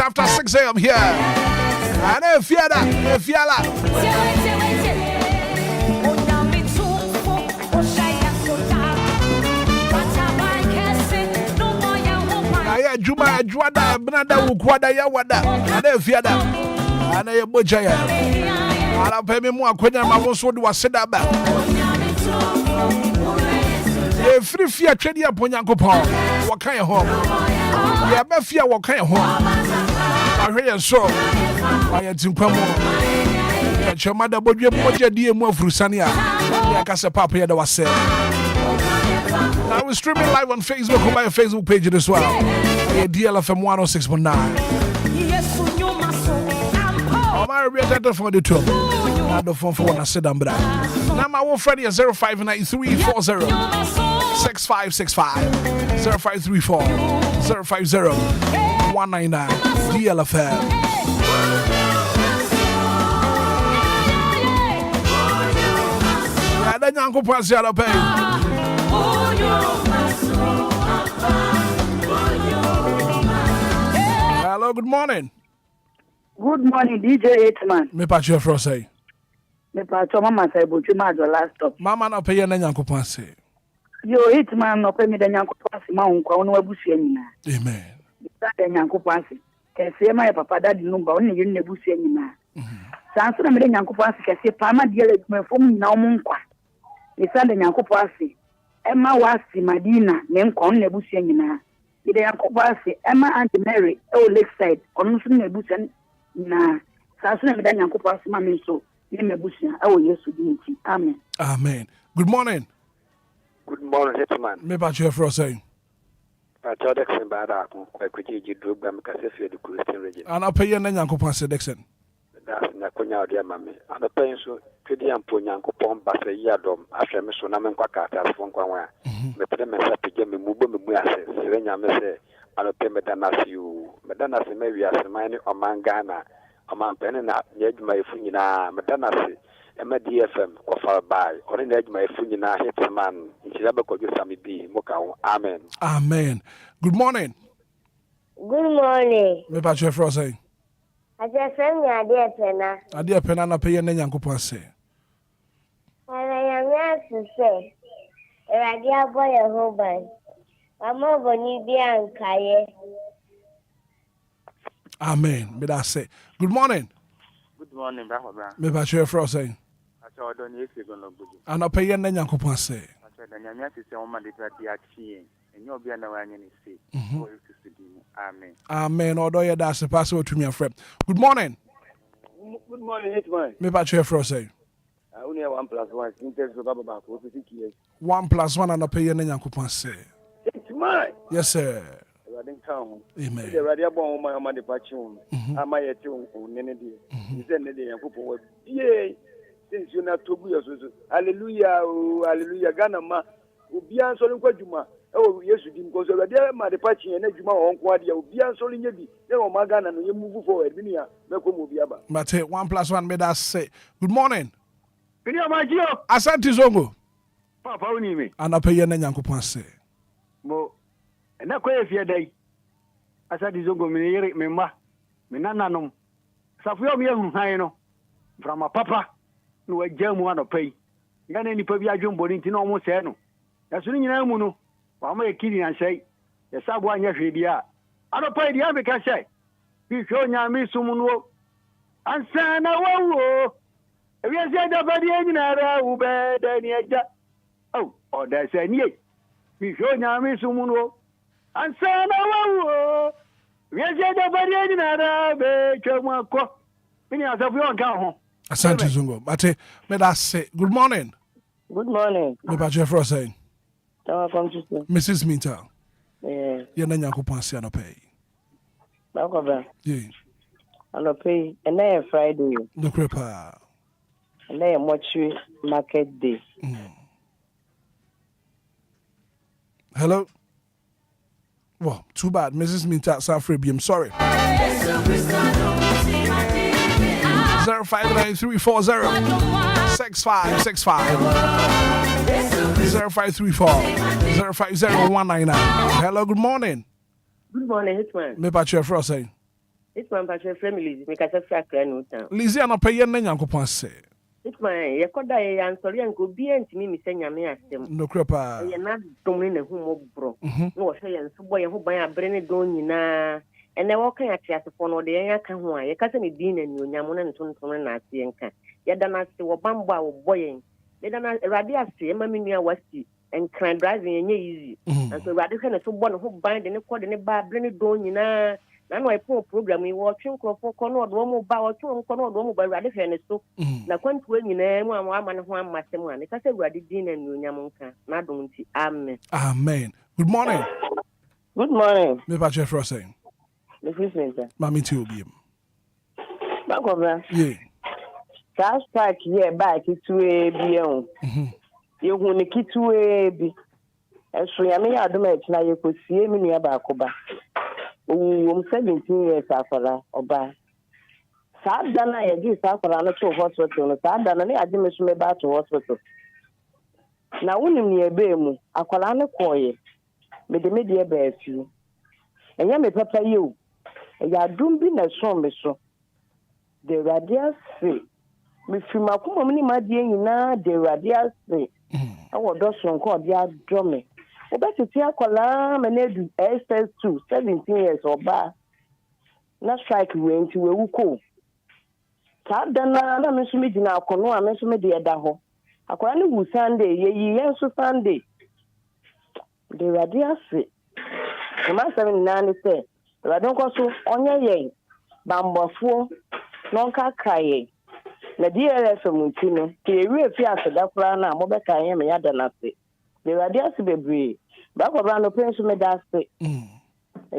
After 6 a.m. here. And if you're Juma, Juada, Branda, Ukwada, Yawada, and if you're and a bojaya. I'll pay me more when I'm also do a set up. A free fear trading upon Yankopo. What kind of home? Yeah, but fear what kind of home? I hear so. I had to come on. Your mother, but your budget, dear, more Frusania. Like I said, Papa, that was said. I was streaming live on Facebook on my Facebook page as well. DLFM 106.9. I'm a real for the top. I don't phone for when I sit down, but now my old friend is 059340 6565 0534 050 199 DLFM. nyankopɔn ase anɔpa yi. Hello, good morning. Good morning, DJ Hitman. Me patch your fro say. Me patch mama say but you mad your last stop. Mama no pay ye na nyankopɔn ase. Yo Hitman no pay me the nyankopɔn ase ma nkwa no abusua nyina. Amen. That the nyankopɔn ase. Kese ma papa daddy Lumba on ne yiri abusua nyina. Sanso na me the nyankopɔn ase kese pa ma de le mfom nyina o nkwa. Me sa the nyankopɔn ase. Emma wasi Madina ne nkwa on ne abusua nyina. Me the nyankopɔn ase Emma Auntie Mary o Lakeside on so ne abusua na sanso na me the nyankopɔn ase ma me so. Amen. Amen. Good morning. Good morning, Hitman. Me patch your fro say. Dexon bada ko kwaji drug bam ka se fe the Christian region. Ana pay ye na nyankopɔn ase Dexon. That's na konya odi amame. Ana pay so twedi ampo nyankopɔn ba se yi adom ahwe me so na me nkwa ka ta fo nkwa wa. Me pede me sa pege me mubo me mu ase. Sire nya me se ana pay me dana si o. Me dana se me wi ase man ni Ghana. Amam pen na nyadwuma efu nyina me dana se ema DLFM ko far by ori na adwuma efu nyina Hitman nchira be ko sami bi mo ka wo. Amen. Amen. Good morning. Good morning. Me patch your fro say. Aja friend ya ade pena. Ade pena na pay ye na nyankopɔn ase. Ana ya me say. Erade aboye ho ban. Amo boni bi ankaye. Amen. Me that say. Good morning. Good morning, Baba. Me patch your fro say. I saw don't you go no good. Ana pay ye na nyankopɔn ase. I said the nyamia se o ma de dia chi en you Obia na wanye ni se. O you to di. Amen. Amen. Odo ye da se pass to me afrem. Good morning. Good morning, Hitman. Me patch your fro say. I only have 1+1. Since so Baba back for 50 years. 1+1 ana pay ye na nyankopɔn ase. Hitman. Yes sir. I didn't count. Amen. The radio bomb my departure. Am I at you on any day? Is there any day? Yay. Since you're not to be so. Hallelujah. Hallelujah. Ghana ma. Obia so nkwadwuma. Oh yes you didn't because already my departure and adwuma on kwadia. Obia so nyebi. Na o magana no you move forward. Binia me ko Obia ba. But 1+1 me that say. Good morning. Binia magio. Asante zongo. Papa uni me. Ana pay ye na nyankopɔn ase. Mo na ko efie dai asa di zongo me yere me ma me nananom safuyo me hu han no frama papa no wajamu anopai ngane nipa bi adwombo ni nti na omo se no yaso ni nyina mu no wa ma ekiri an sei yesabo anya hwedi a anopai di abeka sei bi hwo nya me sum no ansa na wawo ewi se da badi nyina ra u be da ni aja oh oda se ni bi hwo nya me sum no ansana wawo wiese da bari ni na be twamako mini asafu yon ka ho Asante zongo. But me that say. Good morning. Good morning. Me patch your fro say. Welcome to Mrs. Minta. Yeah. Ye na nyankopɔn ase ana pay. Welcome. Yeah. Ano pay and then Friday. No crepa. And then Mochi Market Day. Hello. Well, too bad. Mrs. Minta Safri, I'm sorry. 0593406565 0534-050-199. Hello, good morning. Good morning, Hitman. Me patch your fro say. Hitman patch your family. Me ka say akra no town. Lizzie ana pay na nyankopɔn say. Hitman, ye koda ye ansori anko bi antimi mi senya me asem. No crepa. Ye na domni na hu mo bro. No wo hwe ye nso boy ho ban abre ne don nyina. Ene wo kan atiasefo no de yen aka ho a ye ka se ne din na ni onyamo na ntontom na ase nka. Ye da na se wo bambo a wo boyen. Ye da na Awurade ase ma me nua wasi. Enkran driving yenye easy. And so Awurade hwe ne so bo ne ho ban de ne kɔ de ne ba abre ne don nyina. Na no iPhone program yi wo twen krofo kɔ no do mo ba wo twen kɔ no do mo ba Awurade hwe ne so. Na kwantu nyina mu ama ne ho amasem a ne ka se Awurade din na ni onyamo nka. Na dom nti amen. Amen. Good morning. Good morning. Me patch your fro say. The Christmas. Mami ti Obia. Bakobra. Yeah. Cash pack here back to a bion. You who ni kitu e bi. Eso ya me adoma e na ye kosie me nua ba akoba. O 17 years afara oba. Saa dana ye gi saa afara no to hospital no saa dana ne ade me so me ba to hospital. na wonim ne ebe mu akwala ne koye me de ba afi enya me papa yi o ya dum bi na so me so de radias me fi makoma me ni madie nyina de radias awo do so nko de adro me obetiti akwala me na du SS2 17 years oba na strike we nti we wuko ta dana na me so me gina akono a me so me de eda ho akwala ne wu Sunday yeyi yenso Sunday de radias ma 79 say radon ko so onye yen bambofo nonka kaye na DLFM ntino ke ewe fi aseda kura na mo be kaye me yada na se de radias bebre ba ko bra no penso me da se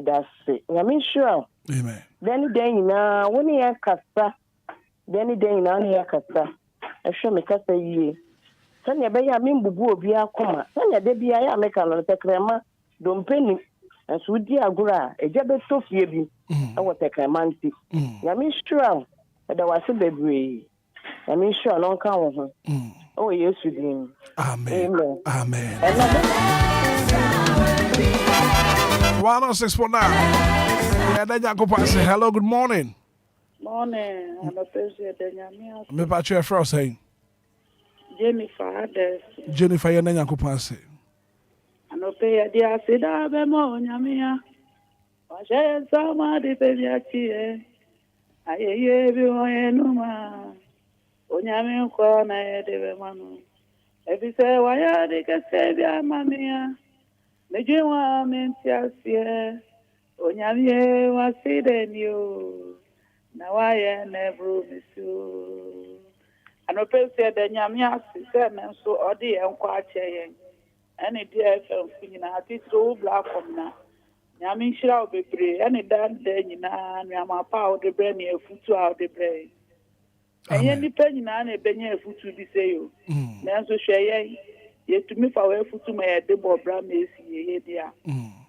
da se nyame sure amen then na woni ya kasa then na ya kasa ehwe me kasa yie sanya be ya me mbubu obi akoma sanya de bia ya me kan no tekrema dompeni aso di agura ejabe tofie bi awo tekrema nti nyame sure da wase bebre nyame sure no kan wo ho oh Yesu din amen amen 106.9 yeah daja ko pass hello good morning I'm a person that nyame me pa che fro say Jennifer ya nanya ko pass anope ya dia sida be mo nyame wa she sama di pe ya chi ayeye bi o enuma onyame ko na ye de be manu ebi se wa ya de ke se bi amamia mejewa mentiasie onyame wa side ni o na wa ye nebru misu anope se de nyame asise me so odi enko acheyen any DLFM nyina atitro platform na nyame nhira obebre any dan de nyina nyama pa o de bre na efutu a o de bre enye nipa nyina na ebenya efutu bi seyo na nso hweye yetumi fa we efutu ma ye de bobra mesi ye dia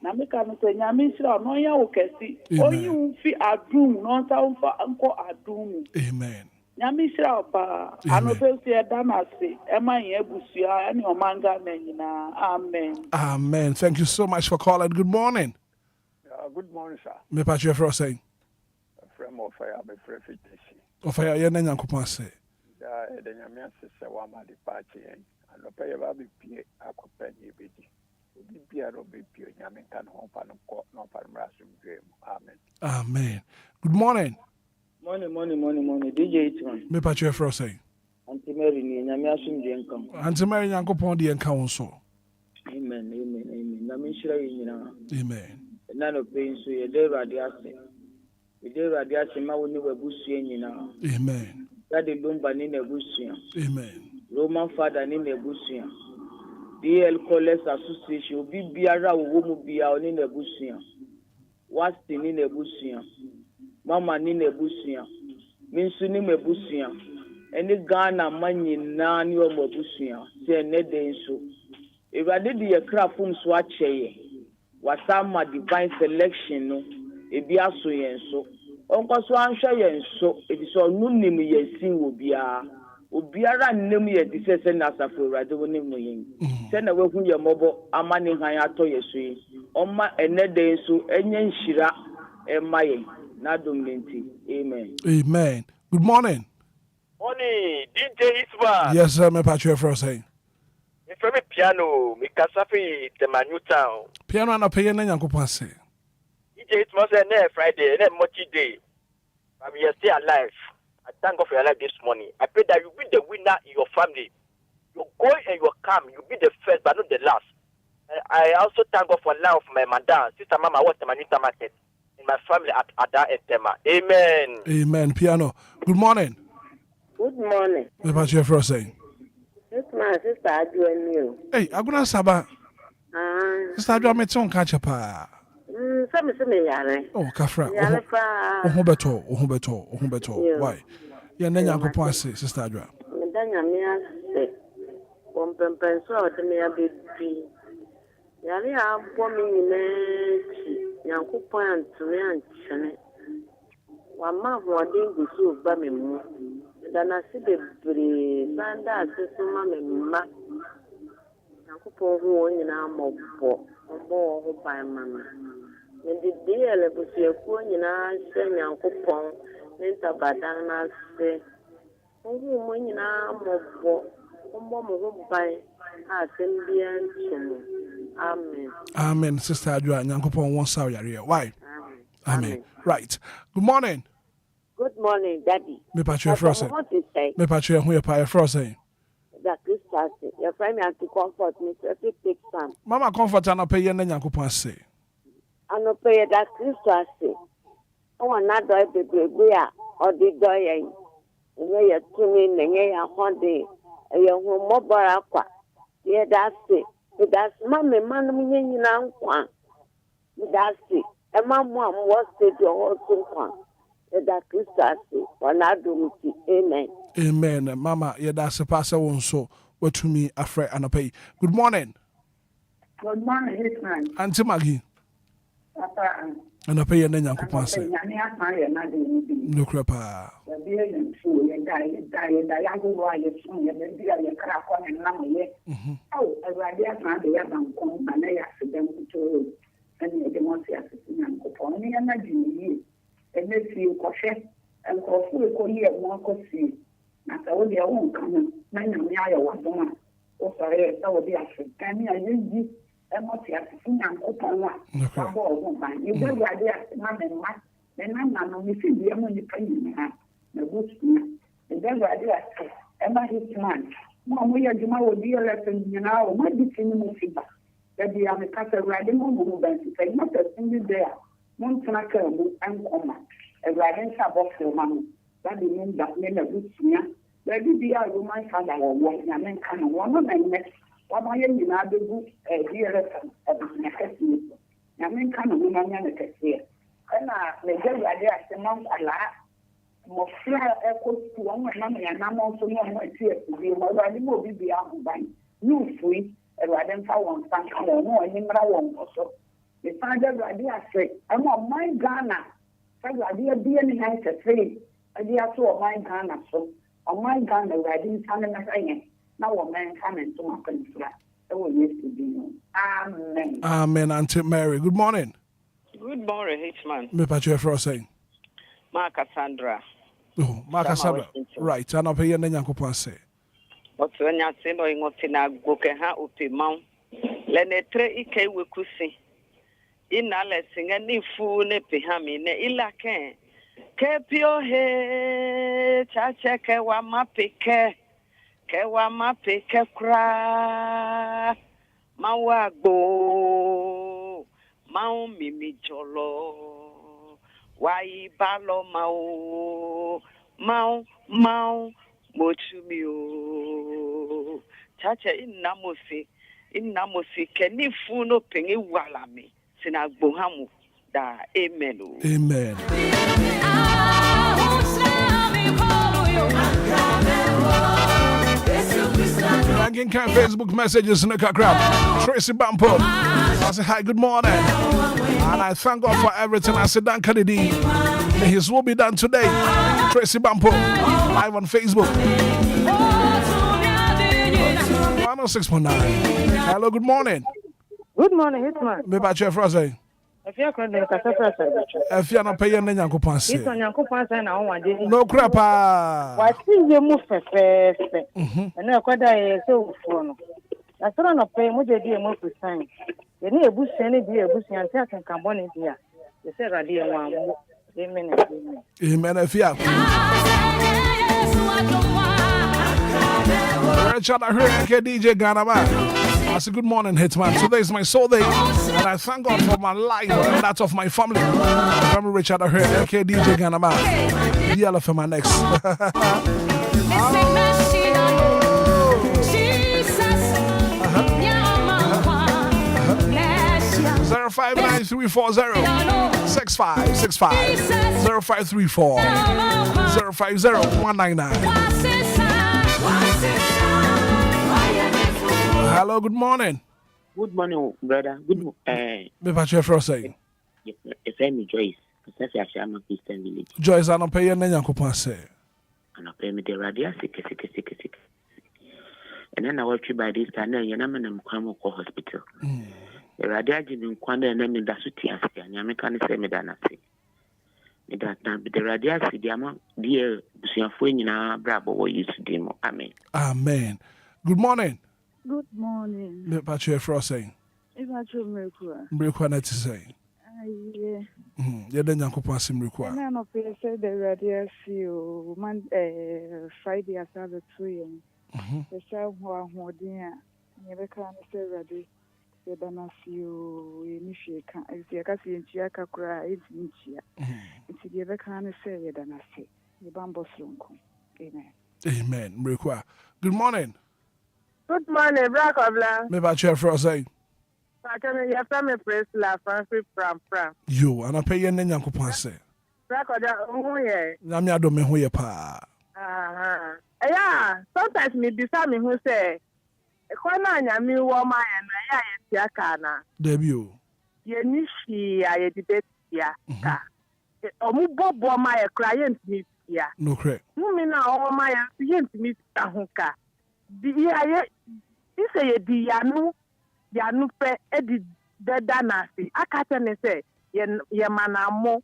na meka no se nyame nhira no ya wo kesi oyi unfi adum no nta unfa anko adum amen nyame nhira oba anobesu e damase ema yen ebusua ani omanga na nyina amen thank you so much for calling good morning Good morning, sir. me pa che fro say From of fire, my friend. ofaya ye nanya ko pass The Yamia sister, one of the party, and no pay about the P. Accompany Bidi. Be a robe, Yamin can home and no Palmarasum dream. amen good morning Morning. DJ Hitman. me pa che fro say Auntie Mary ni nyame asum de nkam. Auntie Mary Yankopon de enka won so Amen. Nyame shira yina. amen Na no pe nso ye de radio ase. Ye de radio ase ma woni wabusu nyina. amen Ya de Lumba ni na busu. amen Roman Father ni na busu. DL College Association obi biara wo mu bia oni na busu. Wasti ni na busu. Mama ni na busu. Minsu ni na busu. Eni Ghana manyina ni o mabusu. Se ne de nso. Ewade de ye krafum so acheye. Wasama divine selection no ebi aso yen so onko so anhwe yen so ebi so nunim yesin obiara nnem ye disese na asafo urade wonim yen se na wehu ye mobo amane han ato yeso yi oma enede so enye nhira emaye na domenti amen good morning DJ Hitman yes sir me pa che fro say from a piano, me casafi the Manu town. Piano and a pay and Yankopon say. It must be Friday, and Mochi day. But we are still alive. I thank God for your life this morning. I pray that you be the winner in your family. You go and you come, you be the first, but not the last. I also thank God for life of my madam, sister Mama, what the Manuta market in my family at Ada Etema. Amen. Piano. Good morning. Good morning. Me pa che fro say. It's my sister Adwenu. Hey, aguna saba. Sister Adwa me ton ka che pa. Some yare. Oh, kafra. Yare fa. Oho beto. Why? Ya na Yankopon say, Sister Adwa. Me danya me ase. Pompempen so o de me abebi. Yare a bo me nyina chi. Yankopon antumi anchene. Wa ma ho odin gusu ba me mu. Dana si bebre sanda asesuma me mma Nyankopɔn ho nyinaa mmɔbɔ ɔbɔ ho ban mama. Mede DLFM nyinaa hyɛ Nyankopɔn ne ntabadan n'ase. Ho nyinaa mmɔbɔ ɔmmɔ mo ho ban a asɛm biara ntum. Amen. Amen. Sister Adua, Nyankopɔn won't say yare. Why? Amen. Right. Good morning. Good morning, Daddy. Me patch frost. What to say? Me patch who you pay frost. That Christmas, your friend has to comfort me. So if take some. Mama comfort and pay yen Nyankopɔn say. I no pay that Christmas. Oh, another baby, or the doy. You are tuning and you are haunting. You are mobile aqua. Yeah, that's it. That's mammy, man, me, that's it. A mom was said your whole one. That Christmas, or not do me. Amen. Amen. Mama, yeah, that's a pastor one so what to me afraid and pay. Good morning. Good morning, Hitman. Auntie Maggie. Papa. And I pay your Nyankopɔn say. No crapa. Oh, a radiant man, the young come, and I asked them to and they want to ask Nyankopɔn. Me imagine and they see coffee and coffee call here one could see. Now, so they won't come. Many of me are one. Oh, sorry, that would be a friend. Can I use Emoti asisi Nyankopɔn a wabɔ ɔho ban yɛbɛ Awurade ase ma me mma me nana no me fi bia mu nipa nyinaa na busua yɛbɛ Awurade ase ɛma Hitman mo a moyɛ adwuma wɔ DLFM nyinaa wɔ madi ti ne mu fi ba baabi a meka sɛ Awurade mo mo ban sika yi mapɛsin bi bɛ a montena kaa mu nkɔma Awurade nsa abɔfo ma no bade Lumba ne na busua baabi bia a Roman fada wɔwɔ nyame nka no wɔno na nnɛ Wama ye nyina begu DLFM abusua na men ka no na nya ne kese na me Awurade ase man kwala mo fra ekostu won na me na mo so no mo ati ati mo Awurade mo bibia ho ban you free Awurade mfa won sanka no no ani mra won so me fa Awurade ase ama man Ghana Awurade bia ne han kese adi aso o man Ghana so o man Ghana Awurade nsa ne na yen now a man coming to my country. Amen. Amen, Auntie Mary. Good morning. Good morning, Hitman. Me patch for saying. Ma Cassandra. Oh, Ma Cassandra. Right, and I'll pay your Nyankopɔn say. What's when you're saying or in a book and how to mount? Lenetre ike wikusi. In a lesson any fool ne pihami ne ilake. Kepio he chacheke wa mapike. Kewa mapike kra mawagbo mau mimi jolo wai balo mau mochumio chacha inamosi keni funo pengi walami sinagbo hamu da amen. Amen. Ranking kind Facebook messages in the crowd. Tracy Bampo. I say hi, good morning. And I thank God for everything. I said, Dan Kennedy. May his will be done today. Tracy Bampo. Live on Facebook. 106.9. Hello, good morning. Good morning, Hitman. Me ba chef Rose. If you're going to if you're not paying, then you're going to it's on your coupon and I want no crap. What is the move first? And I quite a so phone. That's what I'm paying. What they do, move to sign. You need a bush, any be a bush, and tell can come on in here. You said, I did one. Amen. Amen. If you Richard, I heard DJ Ghana. I say good morning, Hitman. Today is my soul day, and I thank God for my life and that of my family. I'm Richard, I heard DJ Ghana. DLFM my next. 059-340-6565 05340-050-199. Hello, good morning. Good morning, brother. Good morning. Me patch your first say. If I'm Joyce, because I am a Christian village. Joyce, I don't pay your name, Nyankopɔn say. And I pay me the radio, sick. And then I watch by this time, and I'm in a hospital. The radiation in Quanda and then in Dasutia, and Yamakan say me than I say. The radiation, the amount, dear, Busiafuina, Bravo, what you to demo. Amen. Amen. Good morning. Good morning. Me pacho Frost saying. If I told Merkua. Merkua net to say. Yeah. Yeah, then Yanko Sim Merkua. And I know said the radiation Friday at the 2 the show who dear. Never can say ready. The Danasio initiate. If you can see in Chiaka cry, it's in Chia. It's the ever can say the Danasi. The Bambos Lunko. Amen. Amen. Merkua. Good morning. Good morning, Bracobla. Me pacho Frost saying. Your family praise la Francis from. You and I pay your name Yanko Passe. Bracoda, who ye? Namia do me who ye pa. Yeah, sometimes me beside me who say, Kwana mi woman and I yakana. Debut. Ye nishi, I debate ya. Omubo my client meet ya. No crack. Mumina all my client meet Tahuka. The say the Yanu pe edi deda nasi. Akate ne say ye manamo.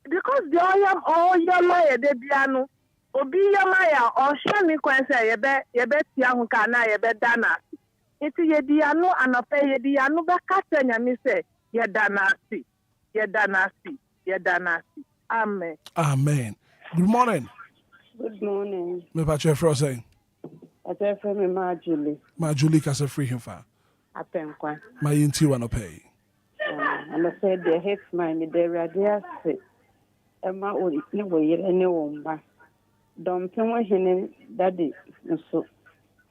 Because the all your de bianu. Obi yamaya or shani kwense yebe tiahuka na yebe dana. Iti ye dianu anope ye dianu be kate nyami say ye danasi. Amen. Amen. Good morning. Good morning. Me pacho Frost saying. I tell from Marjorie. Marjorie kasa free him fa. Apenkwa. My inti wanna pay. And I said the Hitman, the radiasi. Emma will never hear any woman. Don't tell him daddy. So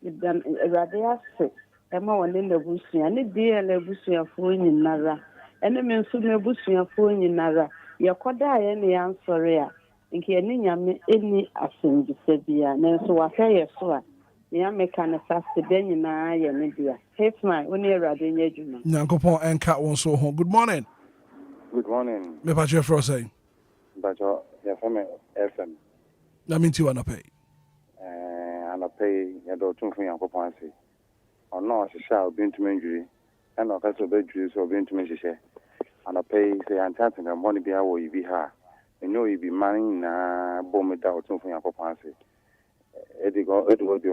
then radiasi. Emma will in the bush and the DLFM phone in Nara. And the men soon a bush phone in Nara. Your koda any answer. In Kenya, any assembly said, and so I say, so. Ya mekana sase den na ya ne dia. Hitman, oni erade nya djuma. Nyankopon enka won so ho. Good morning. Good morning. Me pacho Frost saying. Bacho ya fame FM. Na minti wanna pay. Ana pay ya do tun fun Yankopon ase. Ono shisha obi ntumi ndwiri. Ana ka so be dwiri so obi ntumi hihye. Ana pay say antant na money bia wo ibi ha. Enyo ibi man na bom da tun fun Yankopon ase. Edigo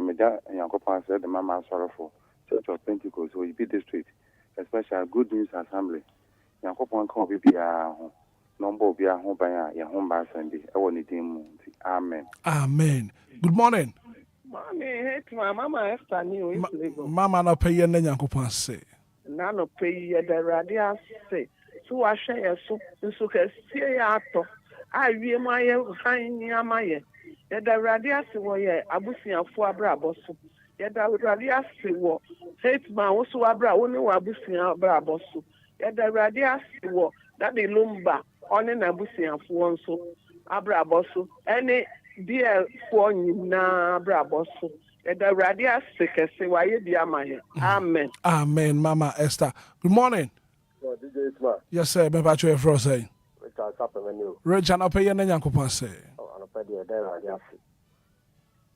Meda and Yankopan said the Mama sorrowful Church of Pentecost, so you be district, especially Good News Assembly. Yankopan can be a number be a home by your home by Sunday. I want it. Amen. Amen. Good morning. Mommy, hate my Mama Esther knew Mama no pay and Yankopan say. Nano pay the radia say. So I share so can see ato. I read my high near my. Yada radiasi wo ye abusiafo abra aboso yada radiasi wo Hitman wo so abra wo ne wo abusiafo abra aboso yada radiasi wo that the Lumba one na abusiafo nso abra aboso ene DL fo nyina abra aboso yada radiasi kese wa ye di amahe. Amen. Amen. Mama Esther. Good morning. DJ Hitman. Yes sir, me pacho Frost saying. Rich and pay and Yankopan say. The there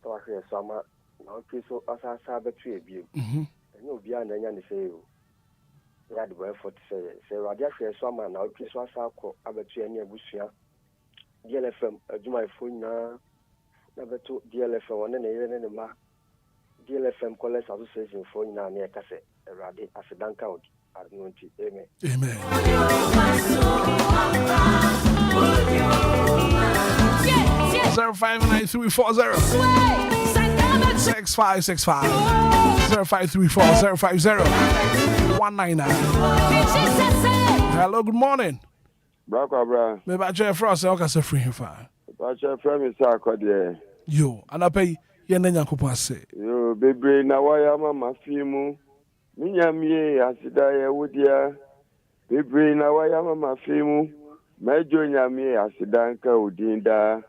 so I hear summer now so as I said betray you. And you'll be under any say you had the way for to say Radia summer now so as I call betray any bushia. DLFM do my phone now never to DLFM one and a ma DLFM College Association phone now near cassette Radi as a dunk out at Nunti. Amen. Amen. 059340 6565 0534 050 199. Hello, good morning. Bra. Me ba je Frost o ka se free fa. Ba je frame is akode. Yo, anapay ye na Nyankopon ase. Yo, bebre na waya mama fimu. Minyamie asida ye wodia. Bebre na waya mama fimu. Mejo nyamie asida nka odinda.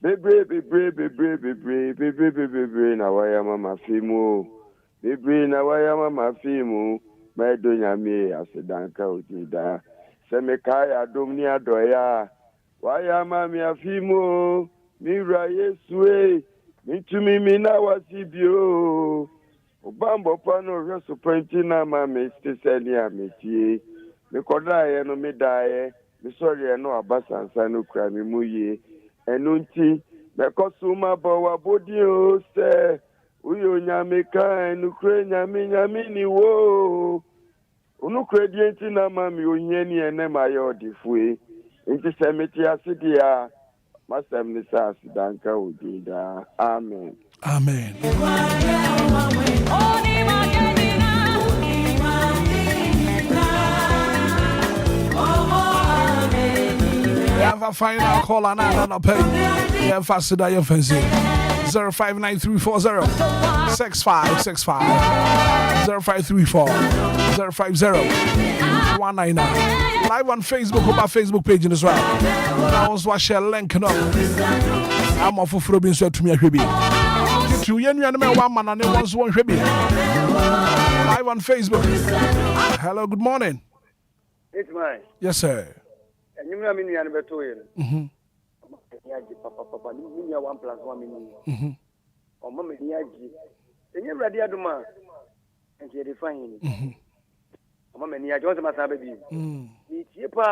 Bebre na waya mama fimu. Bebre na waya mama fimu. Mejo nyamie asida nka odinda. Semekaya domni adoya. Waya mami afimu. Mira Yesue. Mitumi mina wasibio. Obambo pano reso pentina ma me steseli ametie. Me kodaye no me daye. Me sorry no abasansa no kra me muye. Enu nti me kosuma bawa bodi o se. Uyo nyame ka enu kre nyame ni wo. Unu kre di enti na ma me ohie ni ene ma ye odifue. Nti se meti asidia. Masam ni sa asidanka odida. Amen. Amen. We have a final call on another pay. Yeah, faster than your fancy. 059340 6565 0534 050 199. Live on Facebook, on my Facebook page as well. I also share link. I'm off of Robin, so to me, to you, and one man, and it was one baby. Live on Facebook. Hello, good morning. Hitman. Yes, sir. And you know, I'm better. Papa, 1 + 1 minute. Or Mamma Niaji. And you're ready, Aduma. And you're defining. Mamma Niaji was my baby. It's Yepa.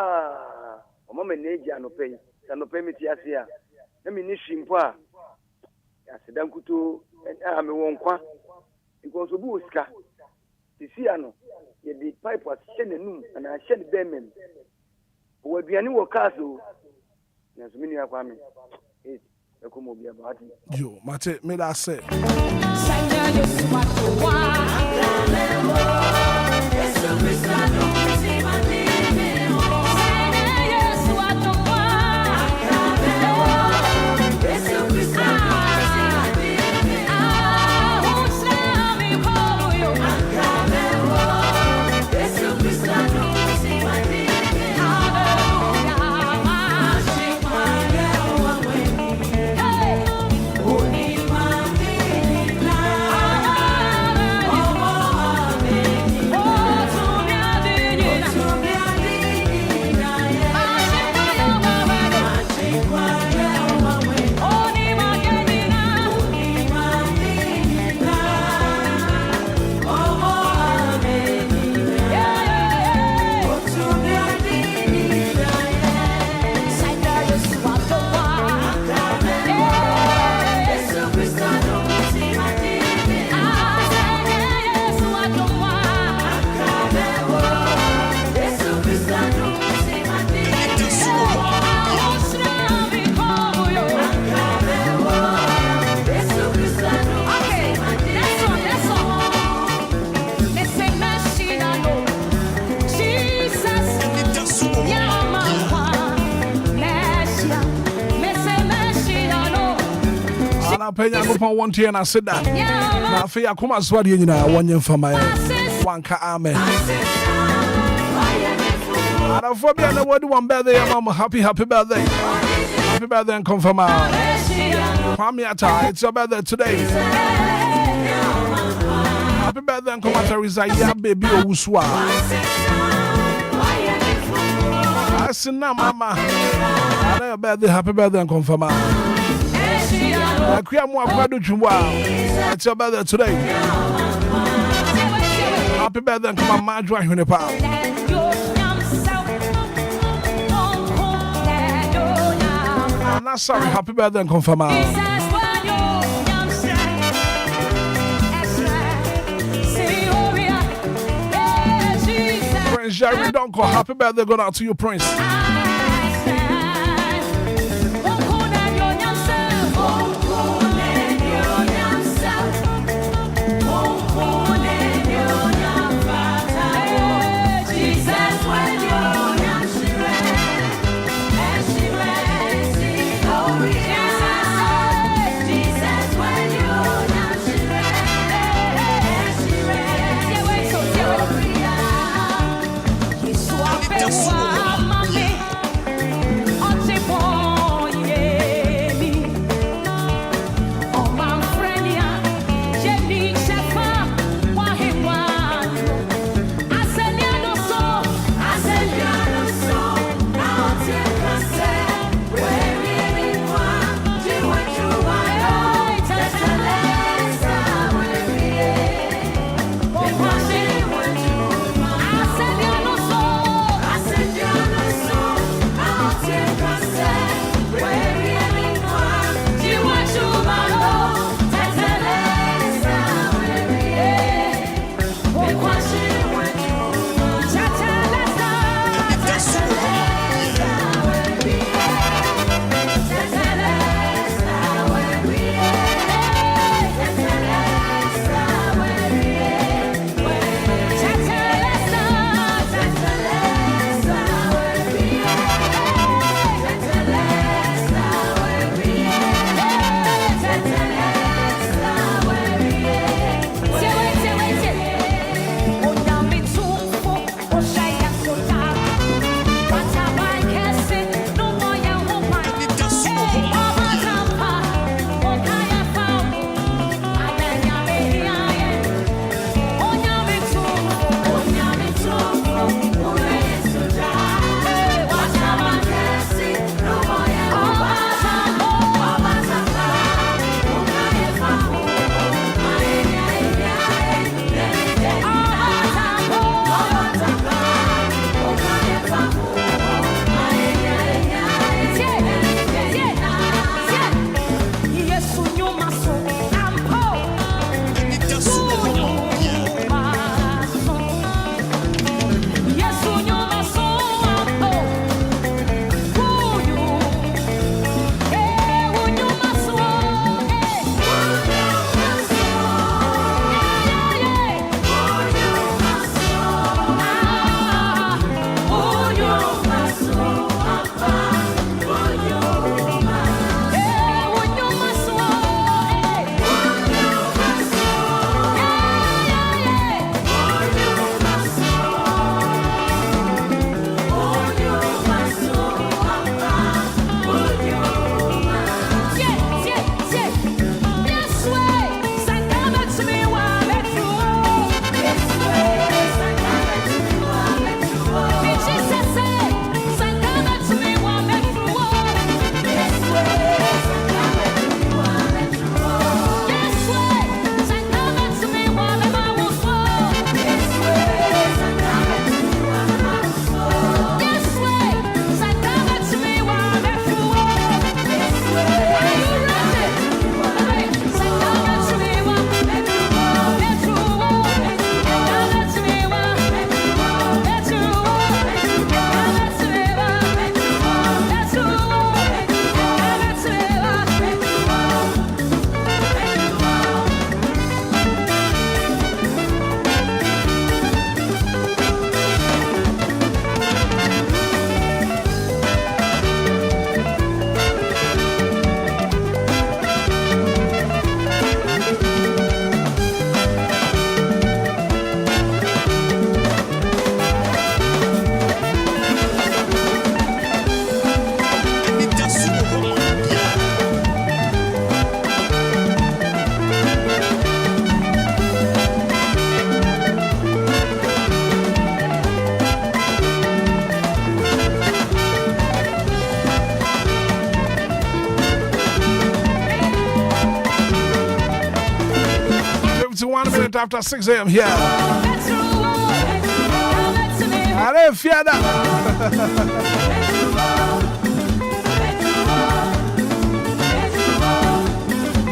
Mamma Naja no pay. No payment yasia. Let me nishimpa. Asidankuto and Ame Wonkwa. It was a buska. The Siano. Yet the pipe was sending and I sent them. Would be a new castle. There's many of them. It's a Obia body. Yo, Mate, me that say. Penya go pon one and I said that. Na fe akoma swade nyina wonye mfama wanka amen. Ada for be na wodi one birthday mama happy birthday. Happy birthday and confirm. Kwame Ata, it's your birthday today. Happy birthday and come Teresa ya baby owuswa. Asina mama. Ada your birthday, happy birthday and confirm. It's your birthday today. Happy birthday and come on, Madra Hunipa. I'm not sorry, happy birthday and confirm. Prince Jerry, don't call happy birthday going out to you, Prince. 21 minutes after 6 a.m. here. I don't fear that.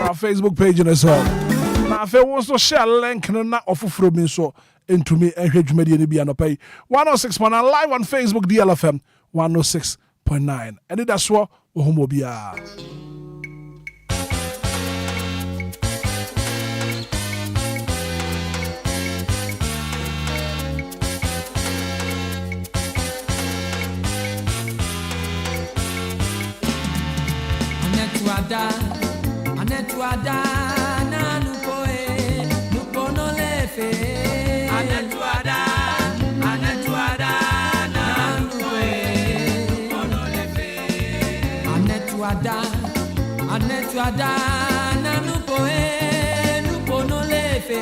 Our Facebook page in as well. Now, if you want to share a link, not offer from me so into me and hit media and be on pay 106.9 live on Facebook DLFM 106.9. And that's what Obia. Anetuada na nupoe nupono lefe Anetuada na nupoe nupono lefe Anetuada na nupoe nupono lefe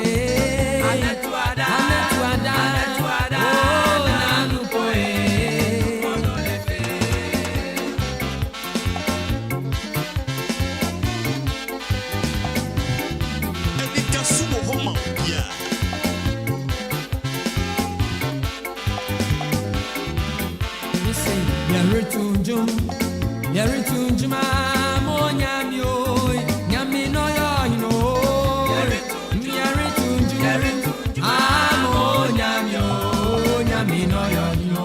Anetuada na nupoe nupono lefe Yeritunjum mo nyami o nyami no yo no Yeritunjum mo nyami o nyami no yo no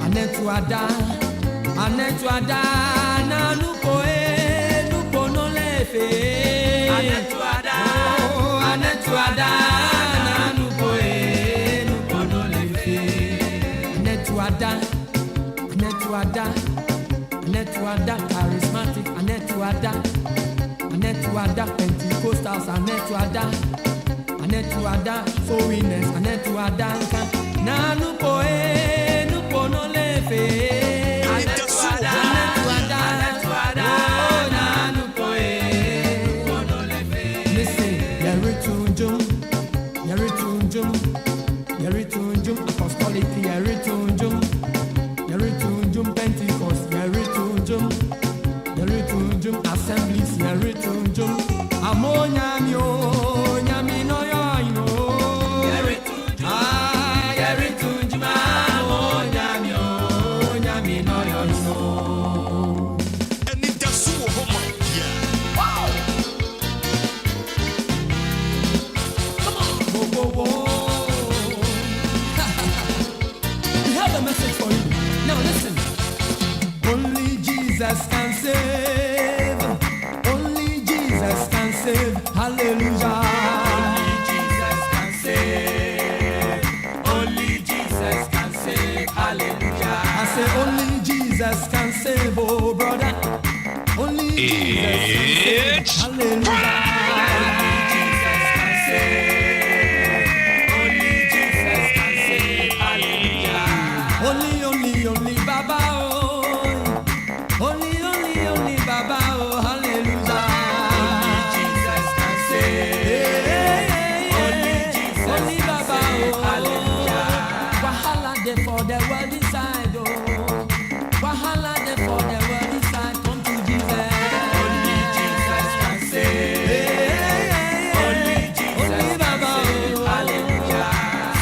Anetuada na nupo no lefe Anetuada na nupo no lefe Anetuada Anetuada charismatic, Anetuada Pentecostals, Anetuada foreigners, Anetuada nupo no lefe Anetuada nupo no lefe Listen, Yeritunjum apostolic, Yeritunjum Pentecost, Yeritunjum assemblies, Yeritunjum amonyamio nyami no yo Yeritunjum amonyamio nyami no yo Anidaso Wɔhɔ wow come on whoa we have a message for you now listen. Only Jesus can save. Only Jesus can save. Hallelujah. Only Jesus can save. Only Jesus can save. Hallelujah. I say only Jesus can save, oh brother. Only Jesus can save. Hallelujah. Only Jesus can save. Only Jesus can save. Hallelujah. Only Baba. Only Baba, oh hallelujah. Only Jesus can save. Only Jesus only Baba, oh hallelujah. Wahala dey for the world inside, oh. Wahala dey for the world inside. Come to Jesus. Only Jesus can save. Only Jesus only Baba, oh hallelujah.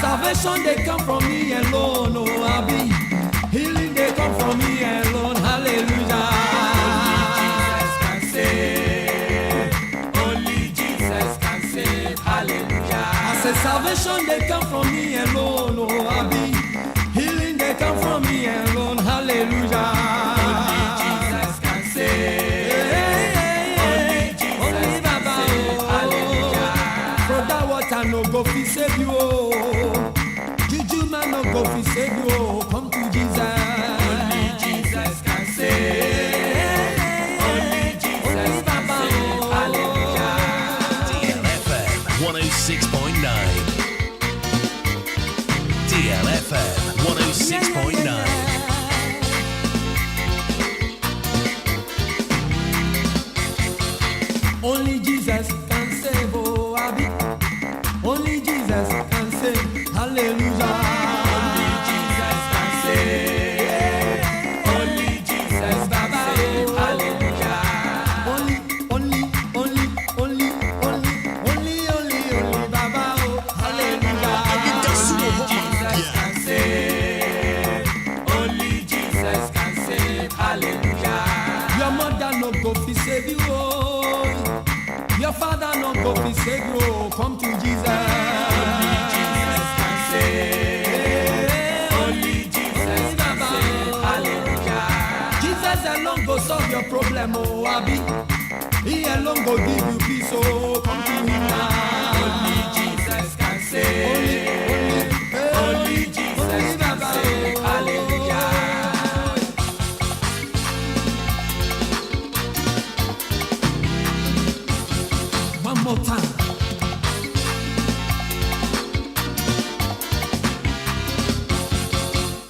Salvation they come from me alone, oh Abi. Healing they come from me alone, hallelujah. Salvation they come from me alone, oh Abi. Healing they come from me alone, hallelujah. Only Jesus can save. Only Jesus only Baba, can save, hallelujah. For that water no go fi save you, oh. Juju man no go fi save you, oh. Come to Jesus. Only Jesus can save. Only Jesus only Baba, can save, hallelujah. DLFM 106.9. DLFM 106.9. Only Jesus can save, oh Abi. Only Jesus can save, hallelujah. Only Jesus can save. Only Jesus Baba, can save, hallelujah. Only Your father no go fi say grow, come to Jesus. Only Jesus can save. Only Jesus can save. Hallelujah. Jesus alone go solve your problem, oh Abi. He alone go give you peace, oh come to him now. Only Jesus can save. Only Jesus can save. Hallelujah. One more time.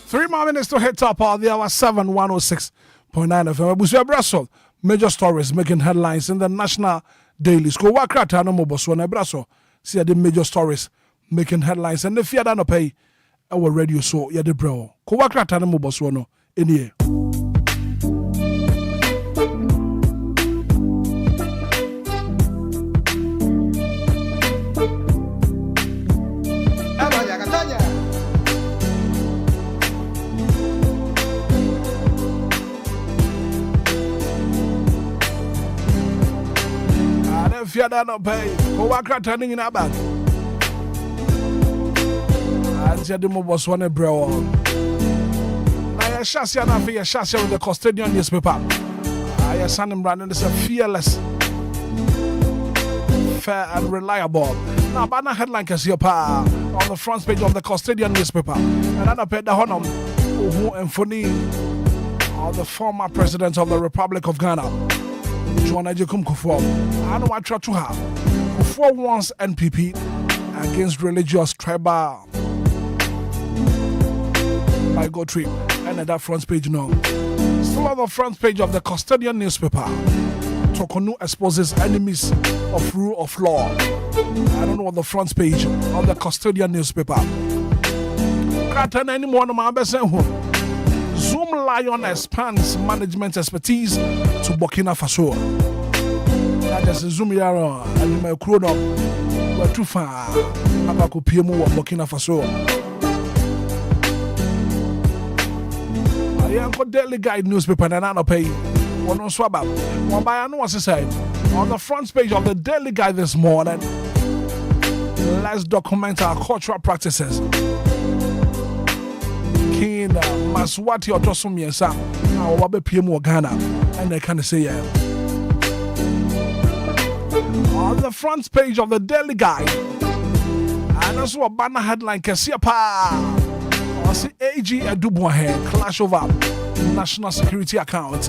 Three more minutes to hit top of the hour 7 106.9 FM. Busia Brasso, major stories making headlines in the national dailies. Go work out no more Botswana Brasso. See the major stories making headlines and the fear that no pay our radio so yeah the bro. Go work out no more Botswana in here. If you don't pay, go work out turning in a bag. I said the most one bro. I chassis and I feel chassis with the custodian newspaper. I send him running this a fearless, fair and reliable. Now, banner headline can see your power on the front page of the custodian newspaper. And I paid the honor and funny on the former president of the Republic of Ghana. John Ajekum Kufuor. I know I try to have. Kufuor wants NPP against religious tribal by God trip. And at that front page now. Still on the front page of the custodian newspaper. Tokonu exposes enemies of rule of law. I don't know what the front page of the custodian newspaper. Can't anymore no man home. Zoom Lion expands management expertise to Burkina Faso. That is Zoom Yaro and my crew were too far. Abaku PMO of Burkina Faso. I am for Daily Guide newspaper and I don't pay. One on swab up. One by no side. On the front page of the Daily Guide this morning, let's document our cultural practices. King Maswati Otosum Yesa, our Wabe PMO Ghana, and they can say, yeah. On the front page of the Daily Guide, and also a banner headline, Kesiapa, or see AG Adubuahe, clash over national security account.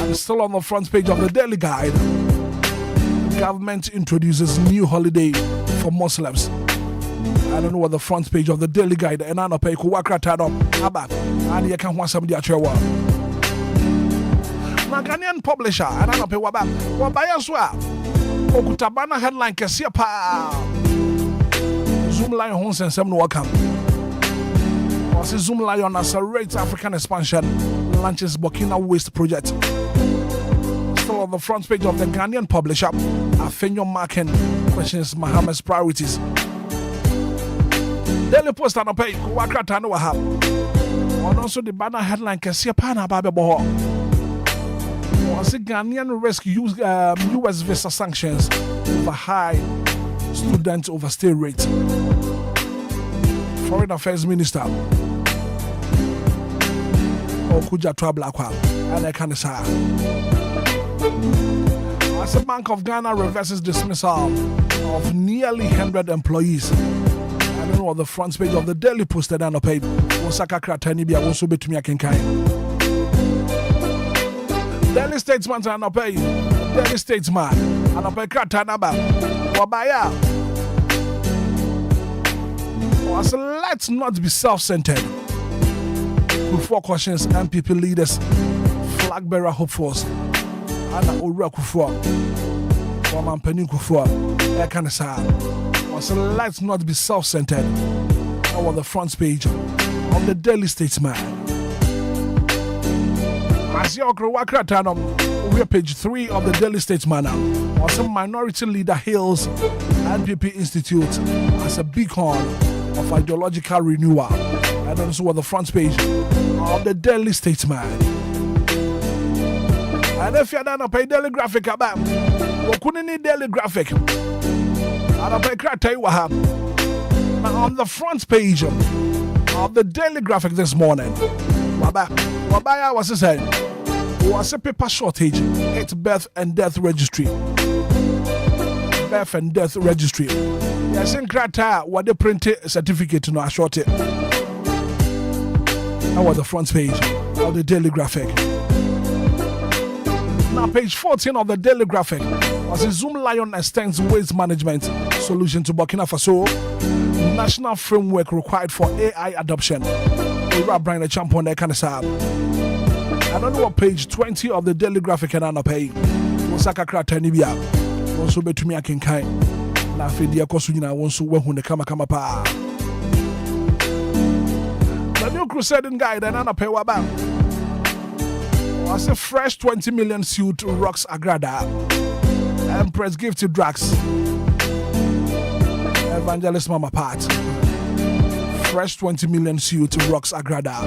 And still on the front page of the Daily Guide, government introduces new holiday for Muslims. I don't know what the front page of the Daily Guide and I know pay ku wakra tado aba and you can want somebody at your work. Na Ghanaian publisher and I know pay waba so okutabana headline kese pa Zoom Lion Homes and some no welcome. Was Zoom Lion accelerates African expansion, launches Burkina Waste project. Still on the front page of the Ghanaian publisher, Afenyo Marken questions Mohammed's priorities. Daily Post and pay Wakata no have. And also the banner headline Kesia Pana Babebo. Was a Ghanaian rescue US visa sanctions over high student overstay rate. Foreign Affairs Minister Okuja Trablakwa and I can say as the Bank of Ghana reverses dismissal of nearly 100 employees. I don't know what the front page of the Daily Post that I know paid. Osaka Kratani be also bet me a kinkai. Daily Statesman and I pay. Daily Statesman and I pay Kratanaba. Wabaya. So let's not be self-centered. Kufuor cautions MPP leaders, flag bearer hopefuls, and Ura Kufuor, Waman Penny Kufuor, Ekanasa. So let's not be self-centered. On the front page of the Daily Statesman. As you we're page 3 of the Daily Statesman. Also, minority leader hails NPP Institute as a beacon of ideological renewal. And also on the front page of the Daily Statesman. And if you don't pay daily graphic about, we couldn't need daily graphic. I don't pay crack tell you what happened. Now on the front page of the daily graphic this morning, Wabaya was saying, was a paper shortage. It's birth and death registry. Birth and death registry. Yes, in Krata, what they printed certificate to know short it. That was the front page of the daily graphic. Now, page 14 of the daily graphic was a Zoom Lion extends waste management solution to Burkina Faso. National framework required for AI adoption. We're bringing the champion there, kind of sad. I don't know what page 20 of the daily graphic and I'm paying. Osaka Krata Nibia. Also, bet to me, I can kind. Na Fedia Kosuna wants to work on the Kama Pa. The new crusading guide and Anna Pewaba. Was a fresh 20 million suit rocks Agrada. Empress gifted drugs. Evangelist Mama Pat. Fresh 20 million suit rocks Agrada.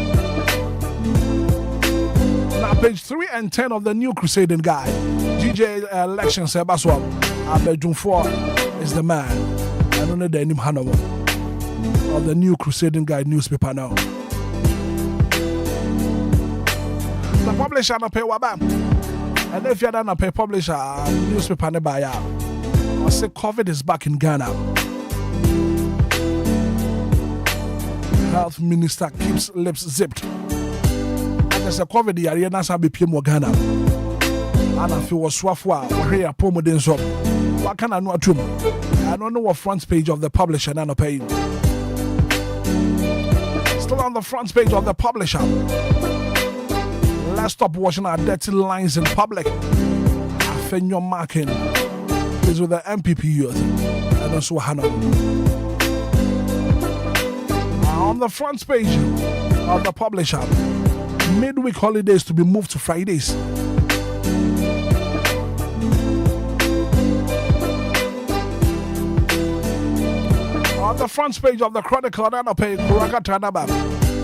Now page 3 and 10 of the new crusading guide. DJ election Sebaswam. Abedun 4 is the man. I don't know the name Hanover. Of the new crusading guide newspaper now. The publisher na pay wabam. And if you don't pay publisher newspaper ne buy out. I say COVID is back in Ghana. Health minister keeps lips zipped. And there's a COVID area na sabi PM Ghana. And I feel was swafwa or here promoting so. What can I know at home? I don't know what front page of the publisher na pay. Still on the front page of the publisher. Let's stop watching our dirty lines in public. Afenyo marking is with the MPP youth. And also Hannah. On the front page of the publisher, midweek holidays to be moved to Fridays. On the front page of the Chronicle, I'll pay Kuraka Tanaba.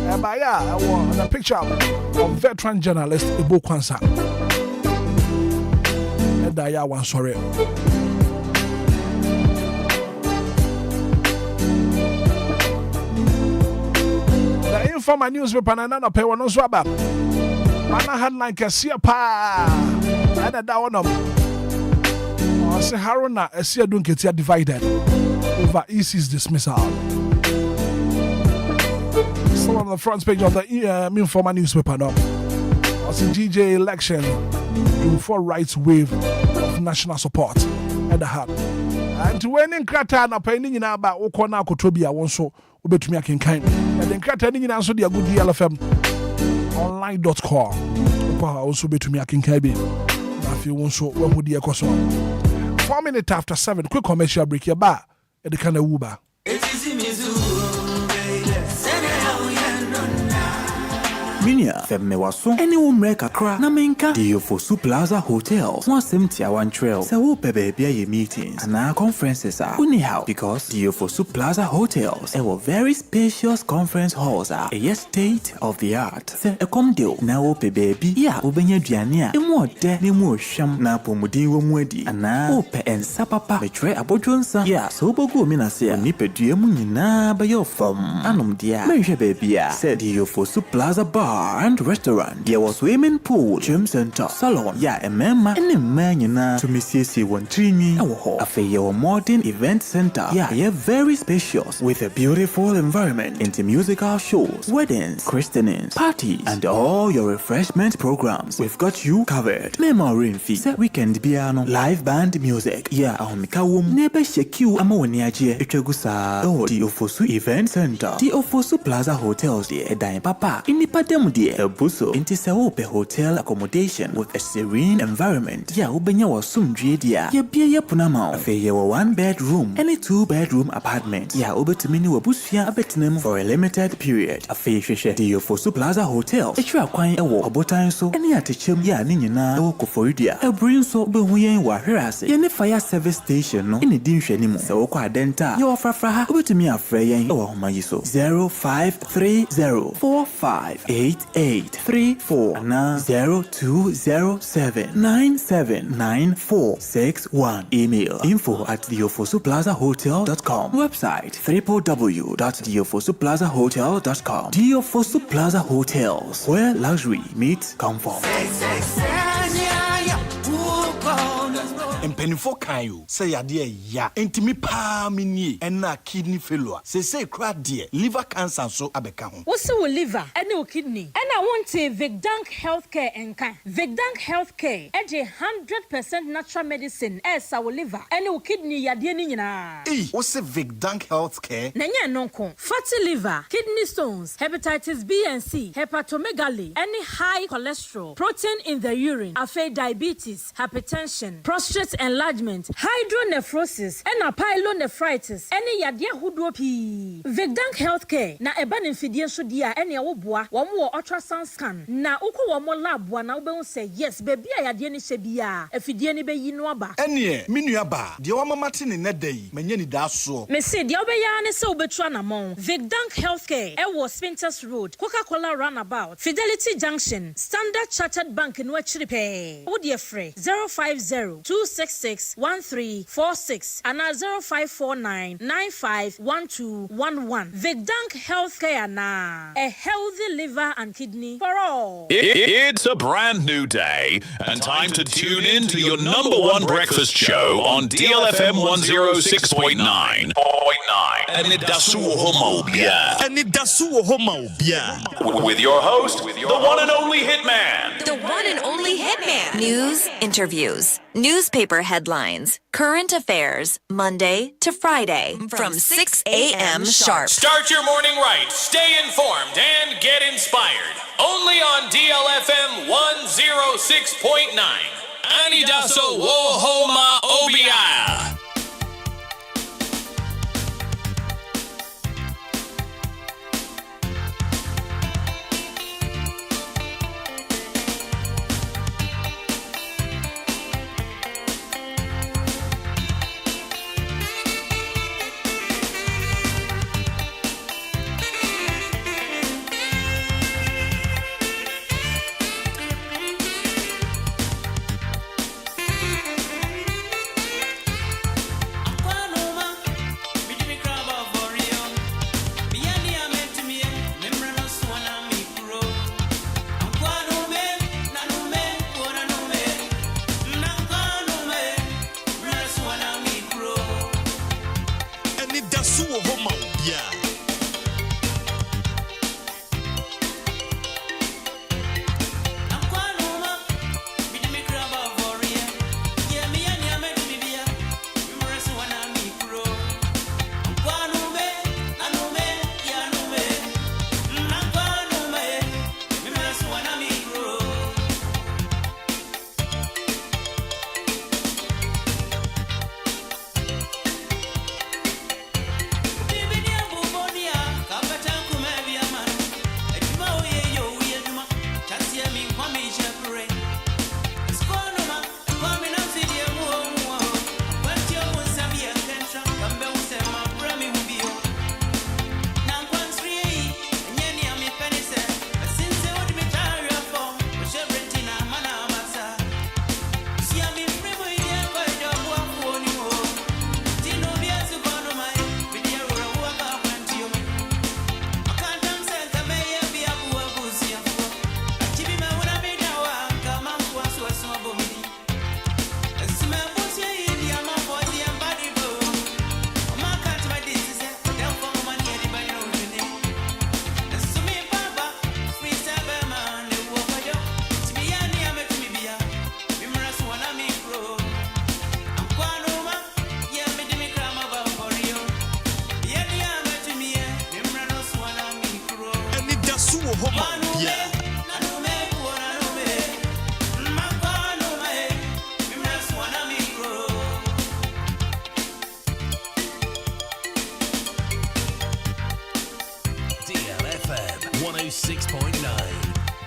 And by the picture of veteran journalist Ibu Kwansa. And I one sorry. The Informer newspaper and another pay one swab. Mana had like a seer pa and a down of say Haruna a seer don't get divided over EC's dismissal. Still on the front page of the Informer newspaper now. Also DJ election for rights wave of national support at the heart. And to when in Krata na pending about Okona Kotobia also ubetumi akenkan. And then Krata ni also the good DLFM online.com. Also betumi akenkan be. If you want so when would the ekoso. 4 minutes after 7 quick commercial break your bar at the kind of Uber. Minia, Femme Waso, any umre kakra, Namenka, Diofosu Plaza Hotels, 171 Trail, Sawo Bebe meetings, and our conferences are unihow because Diofosu Plaza Hotels, our very spacious conference halls are a state of the art. Se a comdio, now baby, ya, Ubenya Diania, and what de Nemo Sham, na Pomudi Womwedi, and now Ope and Sapapa, betray Abodronsa, ya, so Bogo Minasia, Nipe Diamunina, by your form, Anum dia, Measure baby, said Diofosu Plaza Bar and restaurant. There was swimming pool, gym center, salon, ya a member, and a man to Mrs. 1 a fair modern event center. Yeah, very spacious with a beautiful environment into musical shows, weddings, christenings, parties, and all your refreshment programs. We've got you covered. Memory fee, weekend piano, live band music. Yeah, Mikawum, neighbor Sheku Amoniaje, Echegusa, oh, the Ofosu Event Center, the Ofosu Plaza Hotels, the Edine Papa, in the Padem. A buso into Saope hotel accommodation with a serene environment. Ya ubenya wa sumdrie dia. Ya bia ya punama. Afe ya 1 bedroom and a 2 bedroom apartment. Ya ubetimini wa busfia abetinem for a limited period. Afe sheshe Diofosu Plaza Hotel. Echwa kwan ewo obotan so. Eni atechem ya ni nyina ewo koforidia. Ebrin so behuyen wa hwerase. Ye ne fire service station no. Eni di nhwani mu. Se wo kwa denta. Ye ofrafra ha ubetimi afre yen ewo homayi so. 053045 8834 and 0207979461. Email info@diofosuplazahotel.com. Website www.diofosuplazahotel.com. Diofosu Plaza Hotels, where luxury meets comfort. Mpenifo kan yo say yade ya entimi pa mini na kidney failure say kra de liver cancer so abeka ho wo se wo liver ene wo kidney ena wonte Vigdank Healthcare enka Vigdank Healthcare eje 100% natural medicine esa wo liver ene wo kidney yade ni nyina wo se Vigdank Healthcare na nya nonko fatty liver, kidney stones, hepatitis B and C, hepatomegaly, any high cholesterol, protein in the urine, afe diabetes, hypertension, prostate enlargement, hydronephrosis, and pyelonephritis, any yadia hudo p. Vigdank Healthcare, na eba nimfidie so dia ene awoboa, wo ultrasound scan, na uko wo lab wa na ube say yes, baby yadie ni sebia, efidie ni be yino aba. Ene, minua ba, de wa mama tini ne dai, menye ni da so. Me say de obeya ne se obetua na mon. Vigdank Healthcare, ewo Spinters Road, Coca-Cola Runabout, Fidelity Junction, Standard Chartered Bank in Wechiripe. Odie free 050-266-1346 and 0549-951211. Vigdank Healthcare na a healthy liver and kidney for all. It's a brand new day and time to tune in to your number one breakfast show on DLFM 106.9. Anidaso Wɔhɔ with your host, the one and only Hitman. The one and only Hitman. News, interviews, newspaper headlines, current affairs, Monday to Friday from 6 a.m. sharp. Start your morning right, stay informed, and get inspired. Only on DLFM 106.9. Anidaso Wɔhɔ Obia.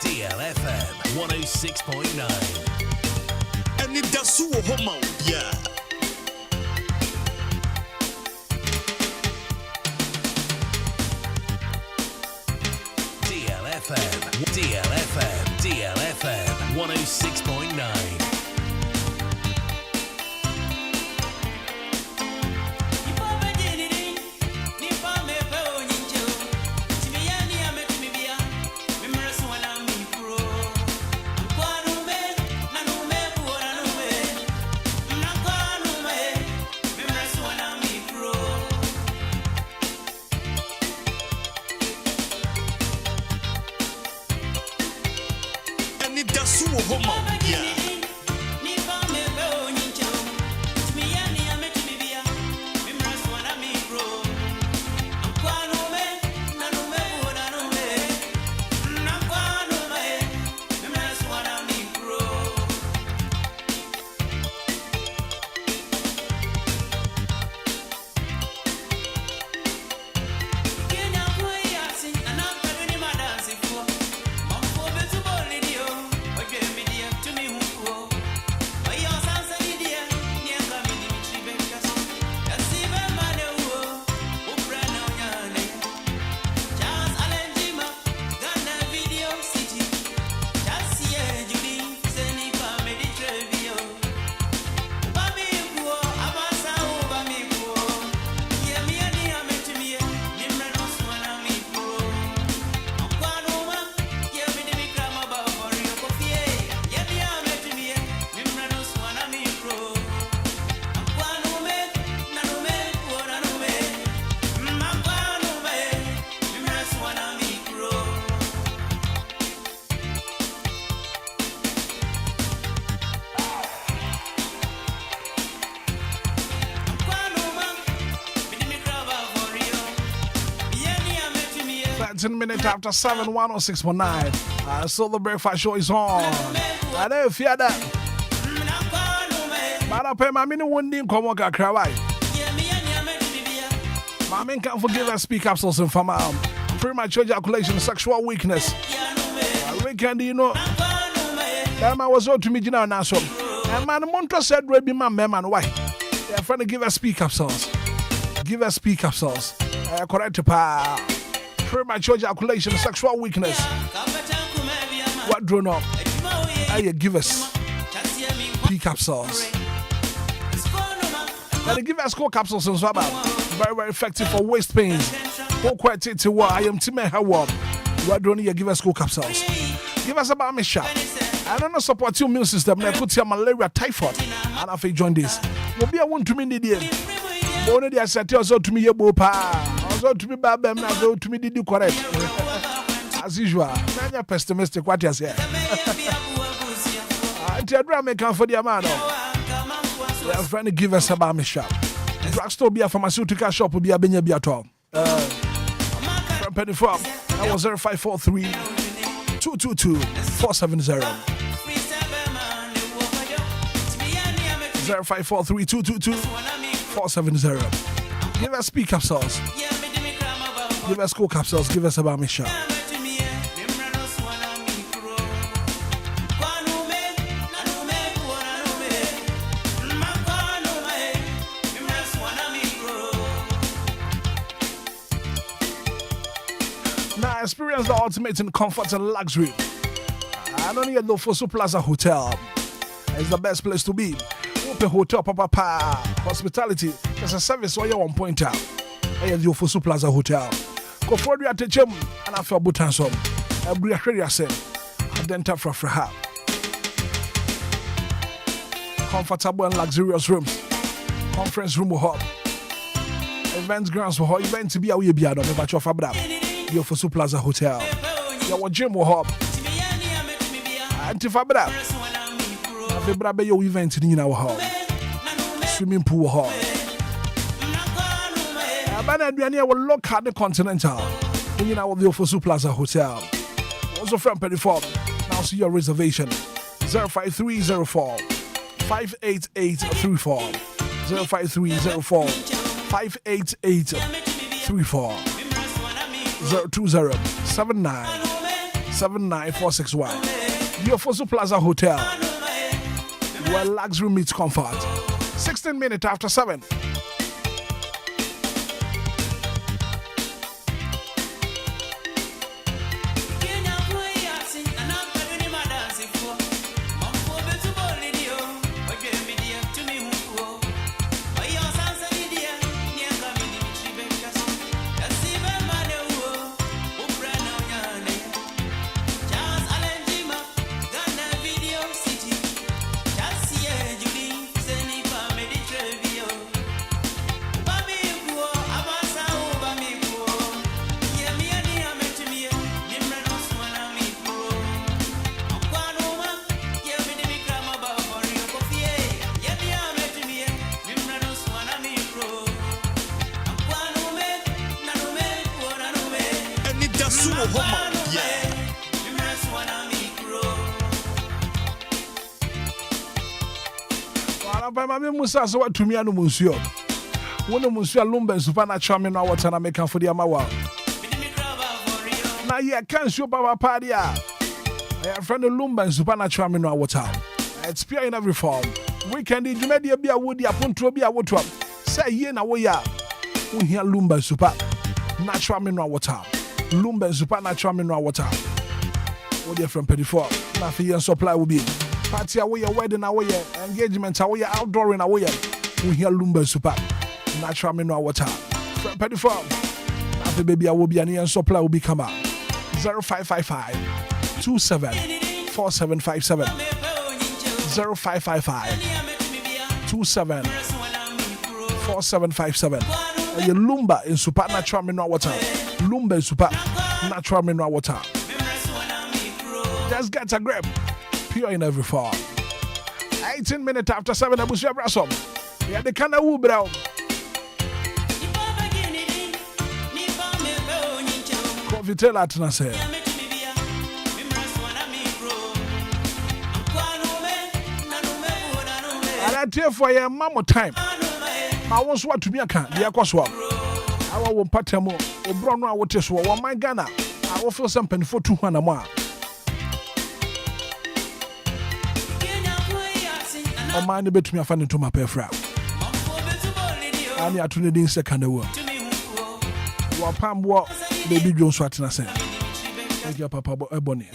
DLFM 106.9. Anidaso Wɔhɔ yeah. DLFM 106.9. Anidaso Wɔhɔ, yeah. Minutes after 7, 106.9. So the breakfast show is on. I don't fear that. But I pay my mini one name come work at Krawai. My men can't forgive us speak up so from premature ejaculation, sexual weakness. Weekend, you know. That man was out to me, you know, now. And man, Montra said, Rebbe, my man, why? They're trying to give us speak up sauce. Give us speak up sauce. Correct, pa. Premature ejaculation, sexual weakness. What drawn up? I give us pea capsules. They give us cold capsules and so very, very effective for waist pains. Quite to what I am Timmy Howard. What drawn you give us cold capsules? Give us about me shop. I don't know support your immune system. I put your malaria, typhoid, and if you join this, will be a one to me the only the asset also to me your bopa. Also to me bad them now go to me did you correct. As usual, I'm pessimistic what you say. Until drama come for the man. They are trying to give us a balm shop. Drugstore be a pharmaceutical shop will be a benya be at all. From Penny Farm, that was 0543 222 470. 0543 222 470. Give us speak capsules. Give us cool capsules. Give us a balmy shot. Now experience the ultimate in comfort and luxury. I don't need a Lofosu Plaza Hotel. It's the best place to be. Open hotel, papa, hospitality. There's a service where you're on point out. Hey, the Ofosu Plaza Hotel. Go forward at the gym and I feel butansom. I bring a credit asset. I then tap for her. Comfortable and luxurious rooms. Conference room will hop. Events grounds will hop. Events to be a wee beard on the batch of Abra. The Ofosu Plaza Hotel. Your gym will hop. Antifabra. Febra be your event in our hall. Swimming pool hall. Abana Duania will look at the Continental in our Ofosu Plaza Hotel. Also from Periform. Now see your reservation. 05304 58834 05304 58834 020 79 79461. The Ofosu Plaza Hotel, where luxury meets comfort. 16 minutes after 7. Yeah. Mami Musa so what to me anu musio. Wono musio Lumba supernatural me no water na make for the amawa. Na ye can show papa party a. My friend Lumba supernatural me no water. It's pure in every form. Weekend you made be a woody apontro be a water. Say ye na we ya. We hear Lumba super natural mineral water. Lumba supernatural mineral water. What dear from 34. Na fi supply will be. Party away, wedding away, engagement away, outdooring away. We hear Lumba super natural mineral water. From 34. After baby, I will be an supply will be come out. 0555 27 4757 0555 27 4757. And Lumba in supernatural mineral water. Lumba in super natural mineral water. Just get a grip. Pure in every form. 18 minutes after 7, Abusia Brasom. Yeah, the kind of woo brown. Coffee tell at Nase. And I tell for your mammo time. I want what to be a can, the Aquaswap. I won't patamo, or brown water swap, or my Ghana. I will feel something for 200 more. O man the bet me afan into my pefra. Ani atune din second wo. Wa pam wo baby John swat na say. Thank you papa ebony.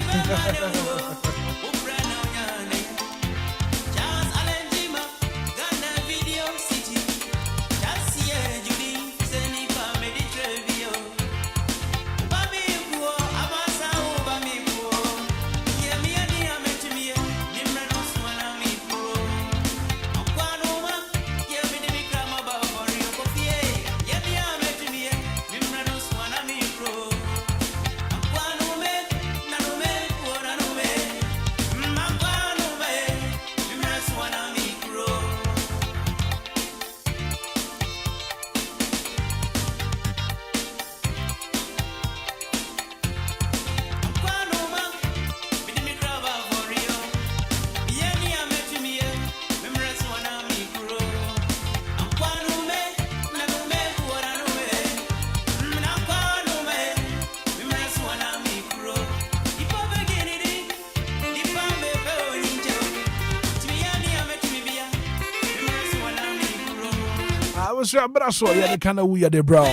Brasso, ya the kind of we are the brown.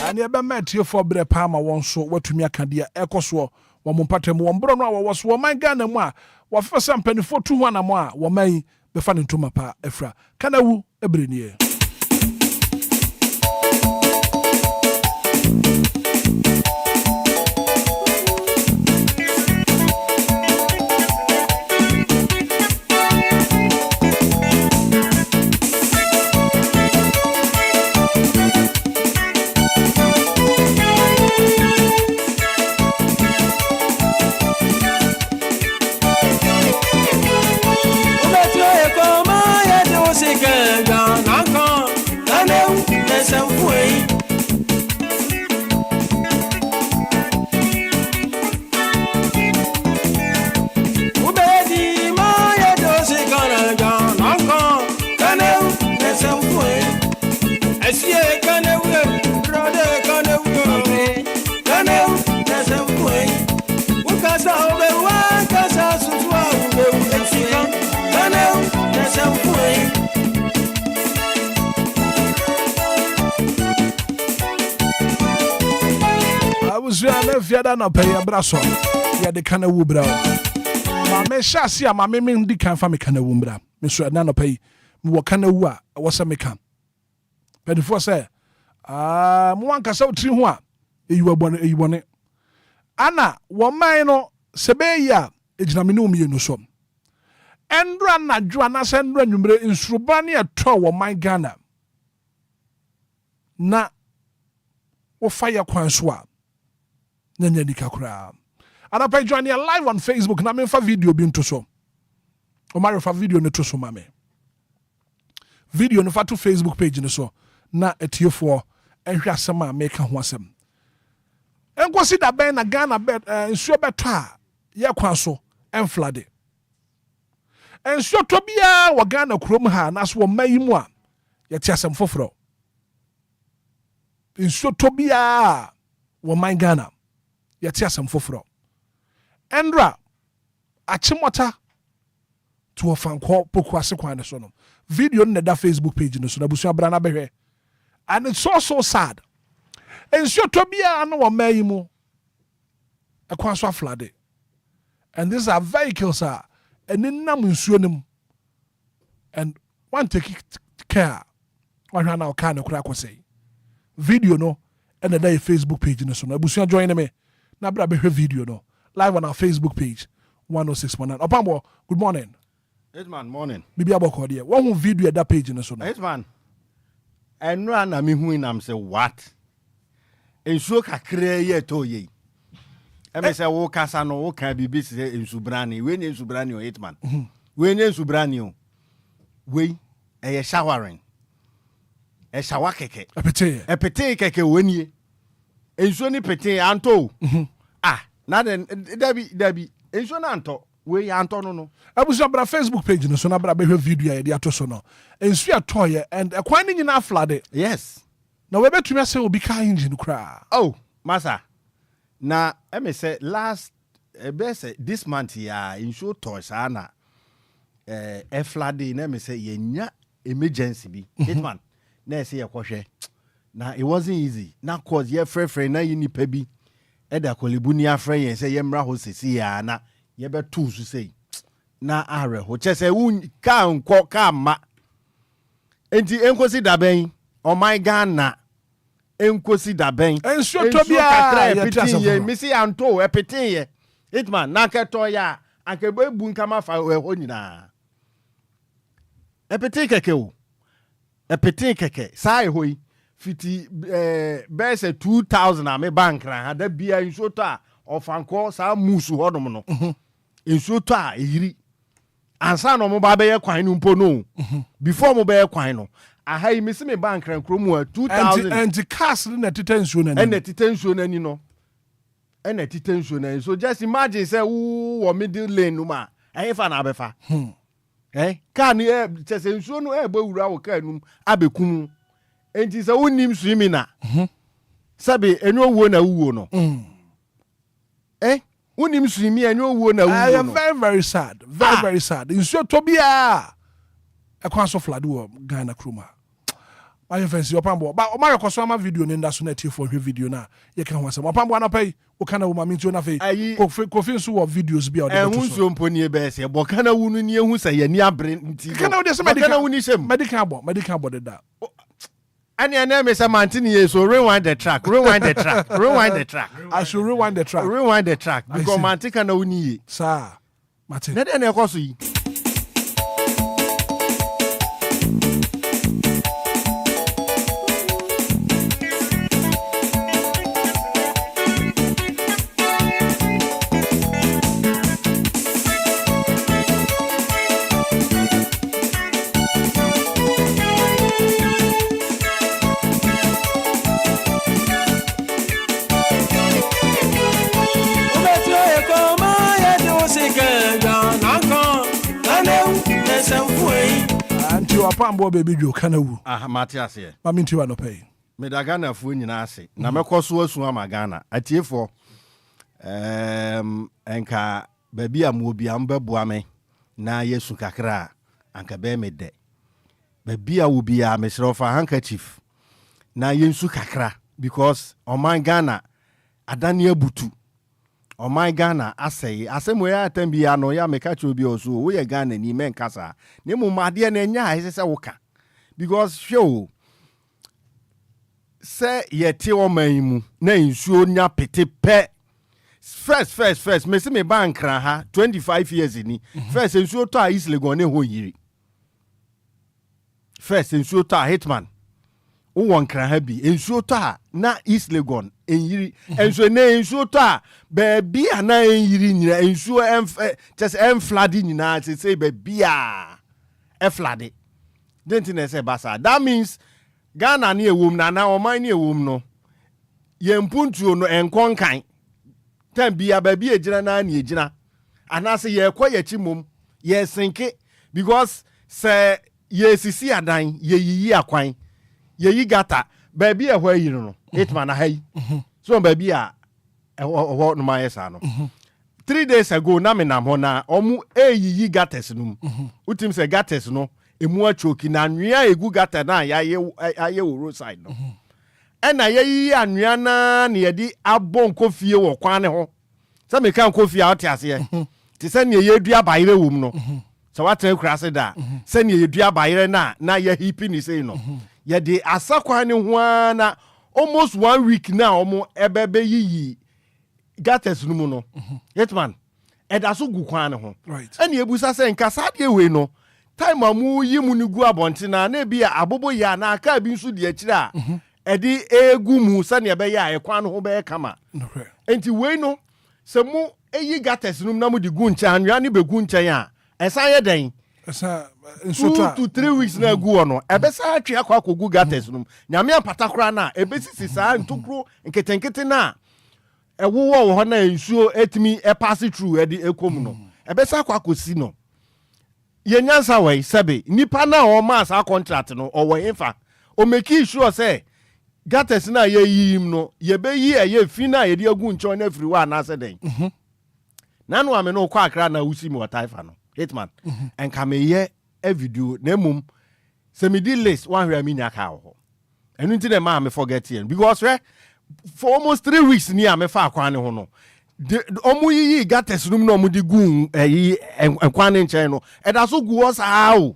And you ever met you for Bre Palma one so what to me a candia echo one mumpatem one brown was one my gun and moi, what for some penny for 2 1 more, one may be funny to my pa Efra. Can I woo a brinier? Fiada na pay a brasso. Ya de kana wubra. Ma me shasi a ma me ndi kan fa me kana wumbra. Me so na no pay. Me wo kana wu a wo se me kan. Pedifo say mo anka sa utri ho a eyiwone. Ana wo man no sebe ya ejina me no mienu so. Endra na dwa na se ndra nwumre insuruba ne eto wo man Ghana. Na wo fire kwan so a Nanya Nikakura. And I pay join you live on Facebook. Na me fa video bi nto so. O mari fa video ne to so mame. Video no fa to Facebook page ne so. Na etiefo ehwe asem a make ho asem. enkosi da ben na Ghana bet nsuo beto a ye kwan so enflade nsuo to bia wo Ghana kurom ha na so wo mayimu a ye ti asem foforo nsuo to bia wo man Ghana ye ti asem foforo endra achimota to ofanko poku ase kwan ne so no video na da Facebook page no so na busu abra na behwe and it's so sad nsuo to bia no wo mayimu ekwan so aflade and these are vehicles are and in nsuo and one take care one now kind of crack say video no and the day Facebook page no so na busu join me na bra behwe video no live on our Facebook page 106.9 Opambo good morning Hitman morning bibi aboko there one video at that page no so no Hitman enra na me hu nam say what ensuo kakra ye to ye eme say wo kasa no wo kan bibi say ensubrani we ne ensubrani o Hitman we ne ensubrani o we e showering e shower keke epete keke wenie ensuo ni pete anto na den dabi ensuo na anto we anto no abuso bra Facebook page no so na bra behwe video ya de ato so no ensuo atoye and ekwan ni nyina flood yes na we betumi ase obi ka engine kra masa na eme say last best this month ya ensuo toys ana flood na me say yenya emergency bi Hitman na say yakwohwe na it wasn't easy na cause ye frefre na yini pa bi eda kolebu ni afre yen say yemra ho sesi ya na ye betu su say na are ho che say un ka nko ka ma enti enkosi da ben o my Ghana enkosi da ben ensuo to bia ye misi anto epetin ye Hitman na keto ya akebe bu nkama fa ho nyina epetin keke o epetin keke sai hoi fiti bese 2000 a me bank na da bia ensuo to a ofanko sa musu hodom no ensuo to a eyiri ansa no mo ba be ye kwan no mpo no before mo be ye kwan no ahai me se me bank ran kromu a 2000 and cars na titensuo na ni titensuo na ni no na titensuo na so just imagine say wo middle lane no ma fa na abefa car ni chese ensuo no bo wura wo car num abekum enti say wonim swimi na sabe enyo wo na wuwo no wonim swimi enyo wo na wuwo no I am very sad very sad ensuo to bia ekwan so flood wo Ghana kroma my fancy Opambo ba o ma rekoso ama video ni nda so na tie for video na ye kan ho asem Opambo anapai o kana wo ma mintu na fe kofi nso wo videos bia o de to so mponi e be se bo kana wu nu ni ehu se ye ni abre nti kana wo de se medical wu ni shem medical bo de da and me say mantini ye so rewind the track I should rewind the track because mantika na uni ye sir Martin na dey na ekoso yi Opambo baby jo kana wu Matias ye ma minti wa no pay me da Ghana fu nyina ase na mekoso asu ama Ghana atiefo enka baby amu obi ambabua me na yesu kakra anka be me de baby a wo bia me srofa handkerchief na yensu kakra because on my Ghana adani abutu on my Ghana asem we atam bia no ya meka cho bi oso wo ye Ghana ni men kasa ne mu made na nya ise woka because show say yete o man mu na nsuo nya pete pe first me se me bank ran ha 25 years ni first nsuo to a East Legon ne ho yiri first nsuo to a Hitman o won kran ha bi nsuo to a na East Legon enyiri enso na nsuo to a ba bia na enyiri nyina nsuo just flood nyina say ba bia flood didn't say basa that means Ghana na ewum na oman na ewum no yempuntuo no enkonkan time bia ba bi ejina na na ejina anase ye kwa ye chimom ye sinke because say ye sisi adan ye yiyi akwan ye yi gata ba bi ehwa yi no Hitman na hai so ba bi a ehwa no ma yesa no 3 days ago na me nam ho na omu eyiyi gates no utim se gates no emu achoki na nwia egu gata na aye wo roadside no ena yeyi anwia na ye di abon kofie wo kwan ne ho se me kan kofie a otiase ti se ne ye dua bayire wom no so watan kurase da se ne ye dua bayire na ye hipi ni sei no ye di asakwan ne ho na almost 1 week na omo ebebe yiyi gates no mu no Hitman edaso gu kwan ne ho ene ebusa se nka sade we no time amu yi mu ni gu abontina na bia abobo ya na aka bi nso di akira edi egu mu se ne be ya ekwan no ho be kama enti we no se mu eyi gates no na mu di gu ncha anwa ne be gu ncha ya esan ye den esa 2 to 3 weeks na gu ono ebesa atwe akwa gu gates no nyame apatakora na ebesisi saa ntokro nketenkete na ewo wo ho na nsuo etimi pass through edi ekom no ebesa akwa kosi no ye nyansa wei sebe nipa na o ma sa contract no o we infa o make sure say gates na ye yim no ye be yi eye fi na ye di agu ncho na free wa na se den nanu ame no kwa akra na usi mi wataifa no Hitman enka me ye a video na mum se me di list one hwe mi nya ka ho enu nti na ma me forget yen because for almost 3 weeks ni am fa akwan ne ho no omu yi gates num no mu di gun yi enkwan ne nchen no edaso gu ho saa o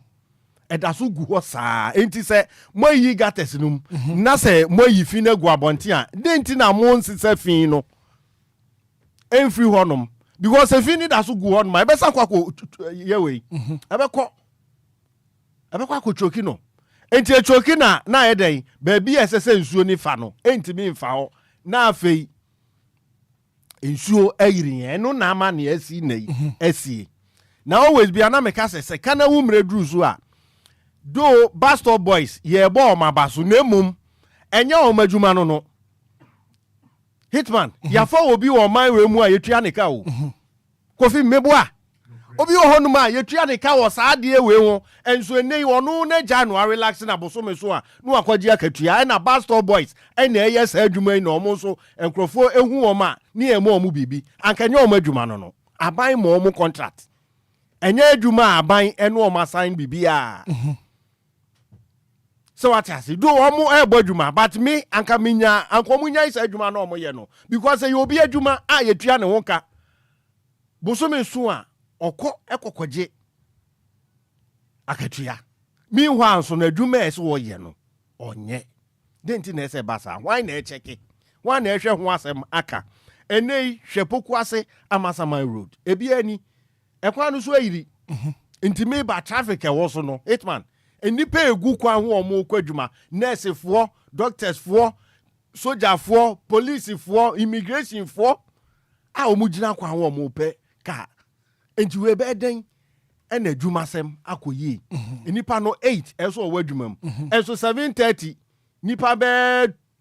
edaso gu ho saa enti se mo yi gates num na se mo yi fi na gu abonti a de nti na mo nsise fi no enfri honom because if you need daso gu honom e be sa kwako yewe e be kwako choki no enti echoki na eden ba bi esese nsuo ni fa no enti mi mfa ho na afei nsuo ayiri yen no na ama na asi nei asi na always be ana meka se kana wu mre duru so a do Bastard Boys ye bo ma baso na mum enya o madwuma no Hitman ya fa obi wo man we mu a yetua ne ka o Kofi meboa obi wo honum a yetua ne ka wo saa de we ho enso enei ono na January relax na boso so a no akwaji akatua na Bastard Boys na eye saa adwuma na omo so enkrofo ehu wo ma ne emo omo bibi ankanya o madwuma no aban mo omo contract enya adwuma aban eno o ma sign bibi a so what I say do omo adwuma but me anka minya ankomunya isa adwuma na omo ye no because you obi adwuma a yetua ne ho ka boso so a okọ ekokoje akatua meanwhile so na adwuma ese wo ye no onye denti na ese basa why na echeke why na ehwe ho asem aka enei hwepoku ase Amasaman road ebi ani ekwa no so ayiri intime ba traffic e wo so no Hitman enipa egu kwa ho omo kwadwuma nurse fo doctors fo soldier fo police fo immigration fo a omugina kwa ho omo pe ka enti we be den ena adwumasem akoyi enipa no 8 eso owa adwumam eso 7:30 nipa be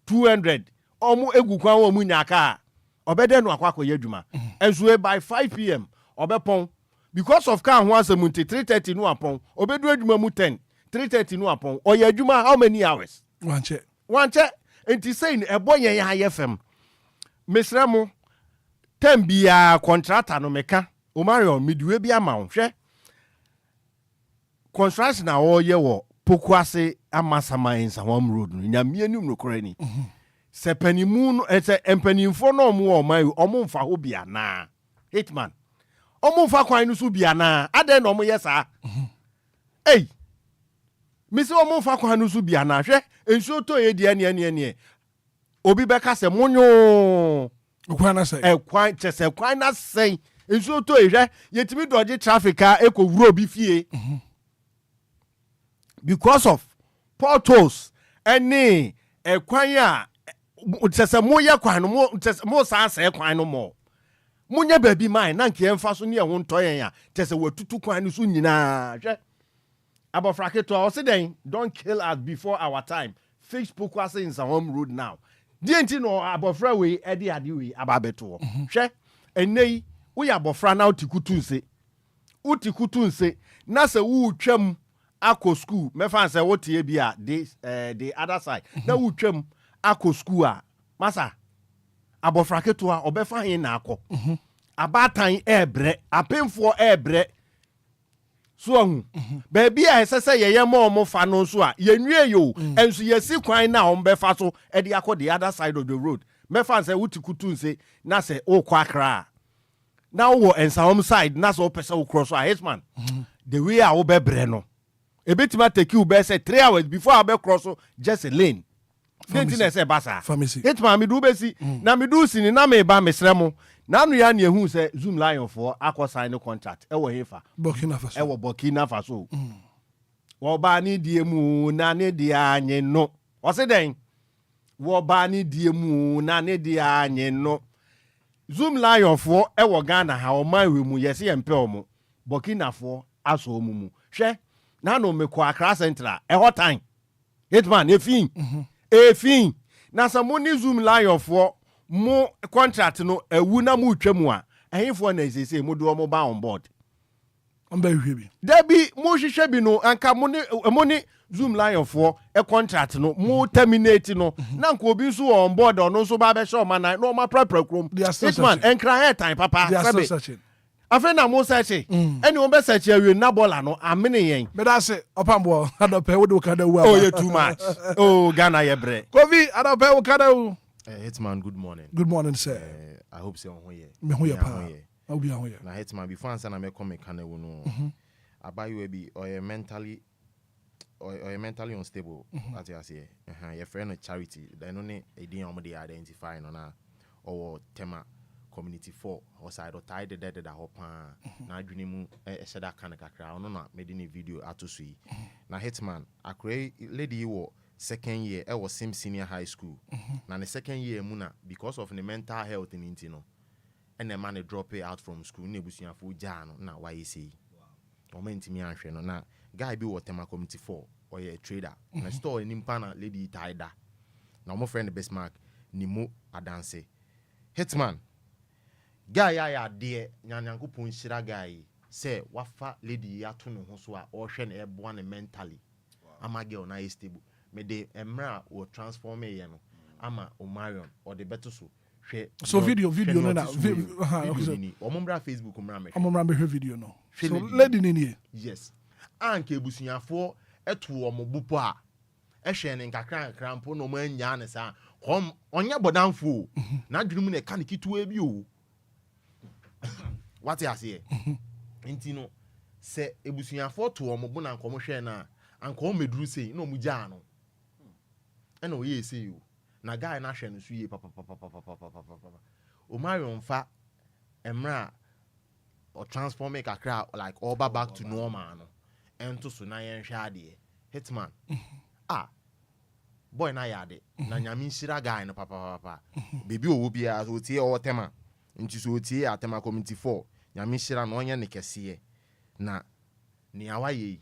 200 omo egu kwa ho omo nyaka obede no akwakoyi adwuma enso by 5 pm obepon because of kan ho asem nti 3:30 no apon obedu adwuma mu 10 3:30 no apon oya adwuma how many hours wanche enti say ebo yen ya IFM mesremo tambia contractor no meka o Mario midwe bi ama wo hwe construction na wo ye wo pokuase Amasaman Nsawam road no nyamie nim no korani sepanimu no ese empanimfo no mo o mai omo mfa ho bia na Hitman omo mfa kwan no so bia na aden no mo yesa ei misi omo mfa kwan no so bia na hwe enso to ye dia ne obi beka se munyo kwan na sei kwan chese kwan na sei enso to ye yetimi dodge traffic a ekowuro bi fie because of potholes any kwan a chese moye kwan no mo sa se kwan no mo munya baby mine na nke emfa so ne ho ntoyen a chese watutu kwan no so nyina hwe abofraketo o se den don't kill us before our time Facebook was in Nsawam road now Dienti no abofra we edi ade we ababeto. Hwe enei wo ya abofra na utikutu nse na se wo twam akọ school mefa say wo tie bi a the other side na wo twam akọ school a masa abofra keto a obefa hin na akọ abatan ebre apemfo ebre so ahu baby a sese yeye ma omo fa no so a yenwie yo enso yesi kwan na ombefa so e de akọ the other side of the road mefa say wo tikutu nse na say o kwa akra now wo ensa side na so pesa wo cross a Hitman the way a wo bebre no e betima take you be say 3 hours before I be cross just a lane didn't say basa Hitman me do be si na me do sini na me ba mesremo na no ya na ehu say Zoom Lion for akọ sign contract e wo hefa Burkina Faso e wo Burkina Faso wo ba ni die mu na ne die anye no wo se den wo ba ni die mu na ne die anye no Zoom Lion for e wo Ghana ha o man we mu yesi empe o mu Burkina for aso mu hwe na no me kwa Accra Central e hot time Hitman efin na samo ni Zoom Lion for mo contract no ewu na mu twam a ehifo na esese mu do mo ba on board on ba hwe bi debi mo hwehwe bi no anka mo ni Zoom Lion for e contract no mo terminate no na nko obi so on board ono so ba be show man na no ma prepare krom Hitman enkra time papa sabe afena mo search any one be search awie na bola no amene yen me da se opambo adope wo do kada wu oh you too much oh Ghana ye bre Kofi adope wo kada wu Hitman, good morning. Good morning, sir. I hope so. Me hoye pa. Obia hoye. Na Hitman before answer na me come kana wo no. Abayi we be or mentally unstable. As you say. Your friend Charity. They no ne edin omo dey identify no na or tema community 4 or side or tie the dead that hopa na adwene mu sheda kan kakra ono na made ni video atosui. Na Hitman akure lady wo second year I was same senior high school na the second year muna because of the mental health in intino and the man drop it out from school na ebusuafo ja no na why say o mentimi anhwe no na guy bi wo tema community 4 or a trader na store ni mpa na lady taida na my friend Bestmark ni mo adanse Hitman guy ya de nyanyankopon hira guy say wafa lady ato no ho so a o hwe na ebo na mentally ama girl na stable me de emra will transform me no ama Omarion or the better so video no na omumra Facebook omra me omumra me video no so lady ni yes anke busuafo eto omobupo a ehwe ne nkakran krampo no manya ne sa onye bodanfo na adwunu ne ka ne kitu bi o what you say ntino se ebusuafo to omobu na nkomo hwe na anko o meduru sei na omugya no ena o ye sei o na guy na hwe no so ye papa o Marion fa emra or transform make akra like all back to normal no ento so na yen hwe ade Hitman boy na yade na nyame nhira guy no papa baby o bia so tie o tema nti so tie atema community 4 nyame nhira no onye ne kese na ni awaye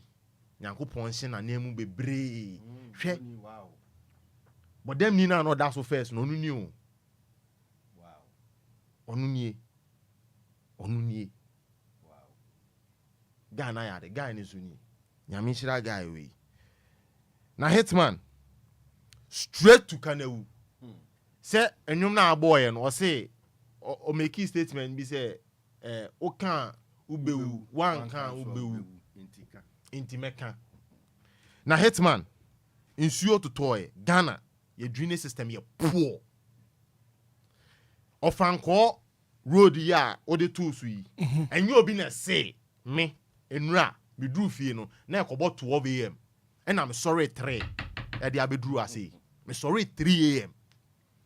Nyankopon hye na nemu bebre hwe but them ni na no that so first no ni o onu nie Ghana ya de guy ni zuni nyame hira guy we na Hitman straight to Kanewu say enwum na boy no say o make statement bi say o kan ubewu wan kan ubewu intimeka na Hitman insuo to toy Ghana your drainage system ye poor ofanko road ya o de tools yi enye obi na say me enura me dru fie no na ekobo 12 am and I'm sorry 3 e dey abedru ase me sorry 3 am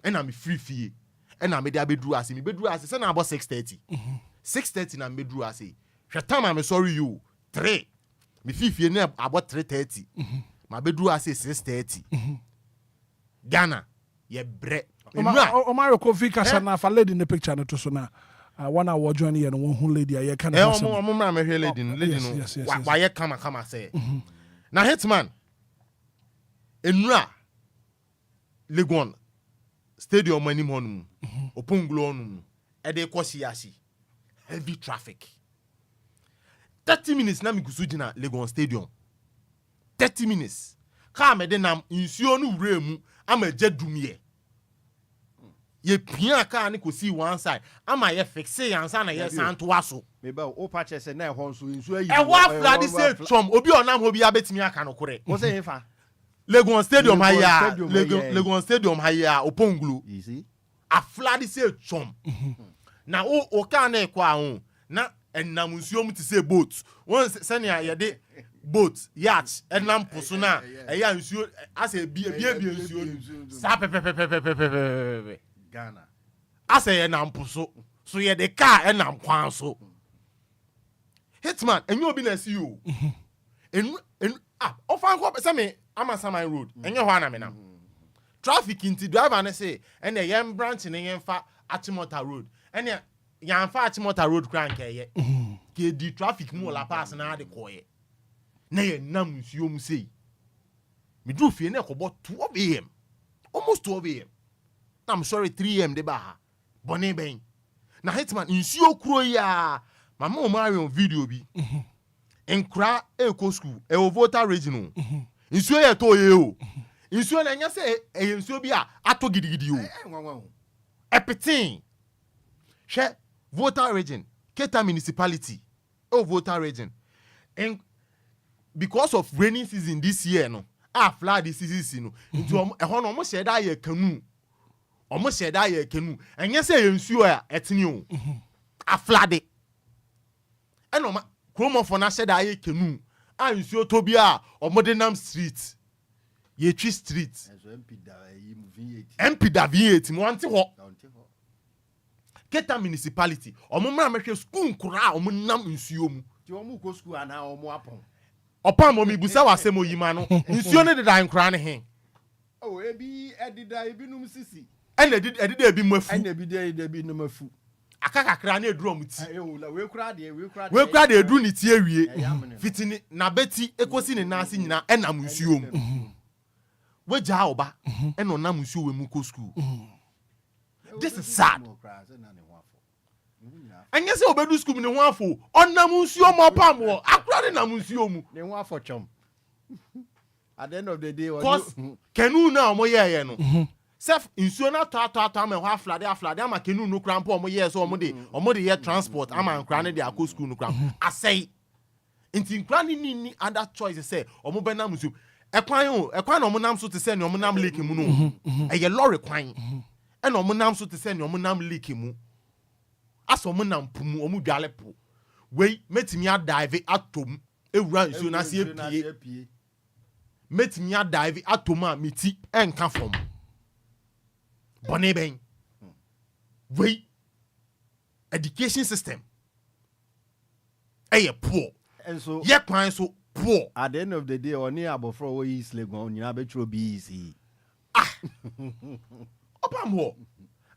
and I'm free fie and I'm dey abedru ase me bedru ase say na about 6:30 6:30 na me bedru ase hwetam I'm sorry you 3 me fifie na about 3:30 ma bedru ase 6:30 Ghana ye bre Omaro Kofi kasa na fa lady in the picture no to so na one hour journey and one who lady ye kan na omumra me hwe lady no wa ye kama say na Hitman enura Legon stadium anim honum oponglo honum e dey kwasi asi heavy traffic 30 minutes na mikusu gina Lagos stadium 30 minutes ka me de nam nsuo no wura mu ama jedumie ye pia ka ne kosi one side ama ye fixe yansa na ye santo aso me ba o pa che se na ho nso nsuo yi e wa fladi say chom obi onam ho bia betimi aka no kore wo se yefa Lagos stadium haya Lagos stadium haya oponglo you see a fladi say chom na o ka na ekwa ho na enam nsuo mu ti say boat won se na ye de boat yacht enam poso na eya nsuo ase bia nsuo sa pepepepepepepe Ghana ase ye nam poso so ye de car enam kwan so Hitman enyo obi na see you ofan ko se me Amasaman road enyo ho na me nam traffic inti driver na say ene yem branch ne yemfa Achimota road ene yamfa Achimota road kran keye ke di traffic mu la pass na de koye na ye nam nsuo mu sei me do fie na ekobo 12 am almost 12 am I'm sorry 3 am de ba ha bone ben na Hitman nsuo kuro ya mama o Marion video bi Enquires Eco School e voter regional nsuo ye to ye o nsuo na nya se e nsuo bi a ato gidigidi o epitin she voter region Keta municipality voter region and because of rainy season this year no flood this season no into e no mo se da ye kanu omo se da ye kanu enya se ye nsuo a etini o flood e no ma kromofo na se da ye kanu nsuo to bi a omo de nam street ye twi street MP da V8 mo ante ho Keta municipality omo mra mehwe school nkura omo nam nsuo mu ti omo ko school ana omo apon opa mo mi busa wasem oyima no nsuo ne deda nkura ne he oh ebi edida ebi num sisi ene edida ebi mafu ene ebi num mafu akakakra na eduro muti we kura de eduru ni ti awie fitini na beti ekosi ne nase nyina enam nsuo mu weja oba eno nam nsuo we mu ko school this is sad anya se obedu school ne ho afo onam nsuo mo pam wo akura de nam nsuo mu ne ho afo chom at the end of the day cause kenu na omo ye no self nsuo na to am ho aflade ama kenu no krampo omo ye so omo de ye transport ama nkra ne de akọ school no kram asai nti nkra ni other choice say omo be nam nsuo ekwan na omo nam so te say ne omo nam lake mu no eye lorry kwan e na omo nam so te say ne omo nam lake mu aso omo nam pumu omo dwale po we metimi adive atom ewura nsuo na se epie metimi adive atom a meti enka fom bone ben we education system poor and so ye kwan so poor at the end of the day oni abofro wo yi slegon nyina betro BC opam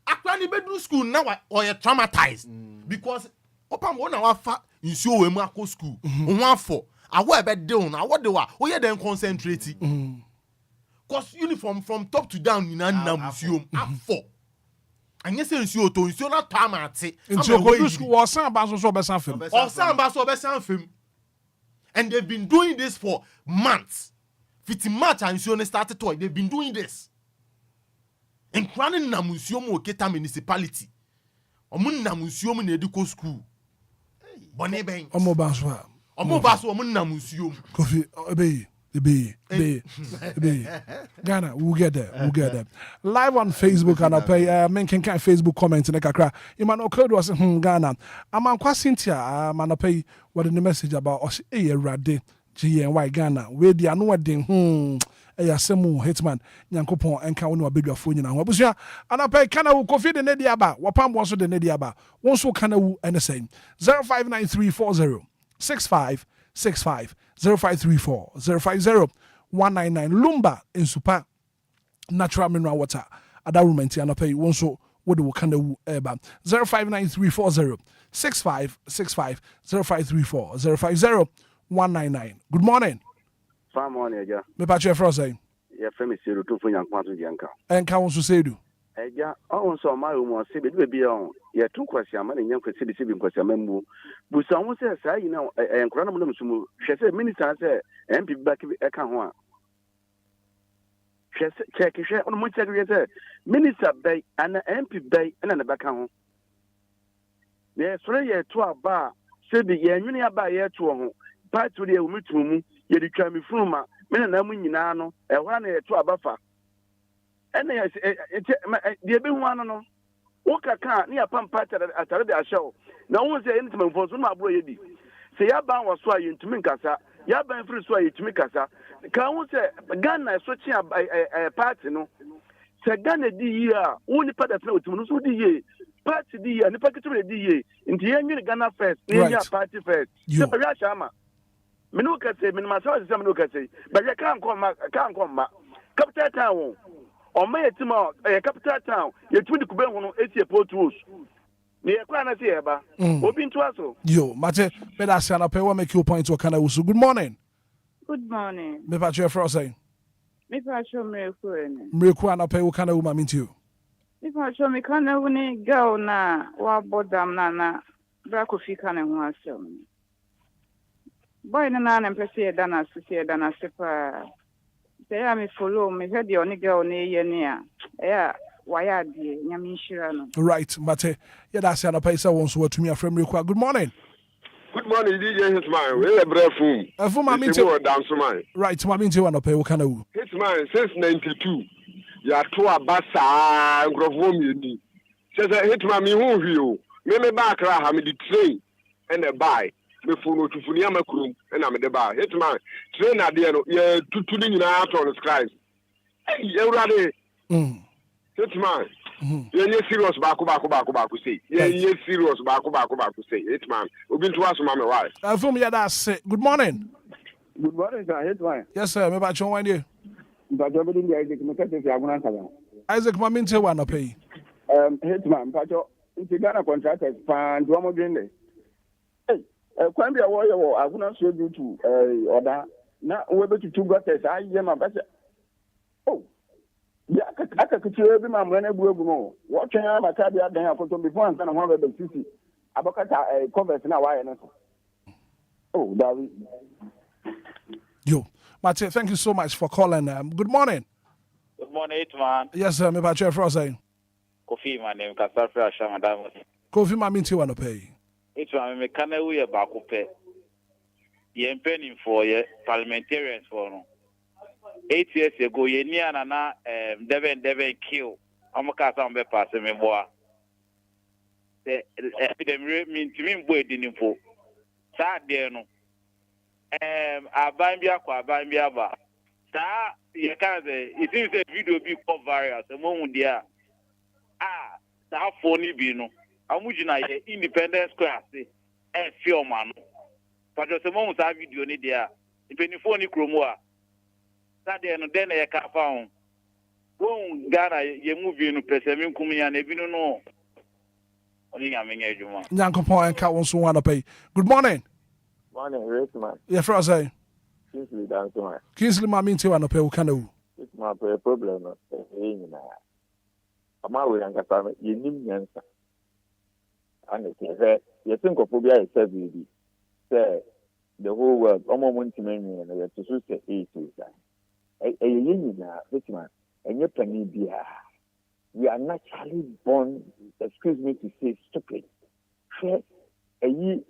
akwa ni bedu school na or you traumatized because opam wo na wafa nsuo we mu akọ school ho afọ awo ebe de on awo de wa wo ye den concentrate cause uniform from top to down nyina nam nsuo afọ anya se nsuo to nsuo na tamate nsuo go school wo san ba so obesan fam obesan fam and they've been doing this for months fiti march and nsuo ne started to they've been doing this in Ghanaian namunsuo mu Keta municipality omo namunsuo mu na ediko school bone ben omo baso omo namunsuo mu kofi ebe Ghana we'll get there live on Facebook and I pay men can Facebook comments in kakra imano code was Ghana amankwa Cynthia man pay what in the message about us rade GNY Ghana we dia no wadin Yasemu Hitman Nyankopon enka woni wabedwafo nyina ho abusua anapa kana wo kofi de nedi aba wapam wonso de nedi aba wonso kana wu ene sen 0593406565 0534050199 Lumba in super natural mineral water adawumenti anapa wonso wode wo kana wu eba 0593406565 0534050199 good morning. Fine morning, yeah. Me patch your frozen. Yeah, famous Sedu to Funyan Quantum Yanka. And Council Sedu. Eja on so my mo se be on ye tun kwasi ama na nyam kwasi be kwasi ama mu busa ho se sa yi na enkora na mo na musumu hwe se minister se MP back e ka ho a hwe se check hwe on mo check hwe se minister bay and MP bay na na back ho ye sore ye to aba se bi ye nwene aba ye to ho party de umutumu ye di twa me fruma me na mu nyina no e hwa na ye to aba fa ene ya de be hu ano no wo kaka ne ya pampa atare de ahyew na wo se ene timamfo so na aburo ye di se ya ban wo so aye ntumi nkasa ya ban free so aye ntumi kasa ka wo se Ghana so chi party no se Ghana di yi a wo ni pada fna otumi no so di yi party di yi ni pakiti di yi nti ye nwi Ghana first ye ya party first se ba ya shama minu ka se minu ma se minu ka se ba ya kan ko ma capital town o ma yetima capital town yetumi di kube hono etie port road ni e kwa na se eba obi nto aso yo mate me da se anape wa make your point to kana usu. Good morning. Good morning. Me pa chwe say Me pa show me ku ene mreku anape wo kana uma minti you. Me pa show me kana woni girl na wa bodam na bra ko fi kana ho asem boy na mpese dana sepa say I me follow me head the only girl ne ye ne a yeah why die nyame nhira no right mate ye da se anape say won so watumi afrem mreku. Good morning. Good morning, DJ Hitman. We a brefum. Afuma minti dance man. Right, ma minti anape wo kana wu. Hitman since 92. Ya to abasa ngrofo mieni. Say Hitman me hu hwi o. Me ba kra ha me di train and a buy. Me funu tufuni amakrum and am de ba. Hitman train ade no ye tutu ni nyina ato on scribe. Eh ewrade. Hitman. Ye serious baako say. Ye serious baako say. Hitman. Obi nto asoma me why. Afum ya da se. Good morning. Good morning, sir. Hitman. Yes sir, me ba chon wan dey. But you be there Isaac me kete fi aguna sala. Isaac ma minti wa no pay. Hitman, but you in Ghana contractors fan do mo green hey, kwan bia wo ye wo aguna so due to order na we be to two gutters aye ma ba. Oh. Ya aka kiche bi ma mwana bu egu mo wo twen ya maka bia dan akoto before ansa na ho be sisi abakata converse na wa ye no. Oh, David. Yo, Mate, thank you so much for calling. Good morning. Good morning, Hitman. Yes, sir. Me Patrick Frozen. Kofi, my name is Kasafra Shamadam. Kofi, my minti wanna pay. Hitman, me can we about Cope. Ye penning for ye parliamentarians for no. 8 years ago, ye near na Devon kill. I'm a cast on be passing me boy. The epidemic mean to me boy didn't for. Sad there no. Abambia kwa Abambia ba. Sa ye can say it seems a video be called viral. The moment there. Sa phone be no. Amujina ye independence class film man. But just a moment sa video ni there. If any phone chromoa. Sa there no then ye ka found. Won Ghana ye movie no person kumia na bi no. Oni amenye ejuma. Nyankopon enka won so wan pay. Good morning. Morning, Hitman. Yeah, Frozen. Kingsley dance man. Kingsley ma minti wanna pay wo kana wu. It's my problem no. Na. Ama we angata no ye nim nyansa. And say you think of Obia is service. Say the whole world omo muntimen no to so say 8 years. Hitman. And you penny bia. We are naturally born, excuse me to say, stupid. You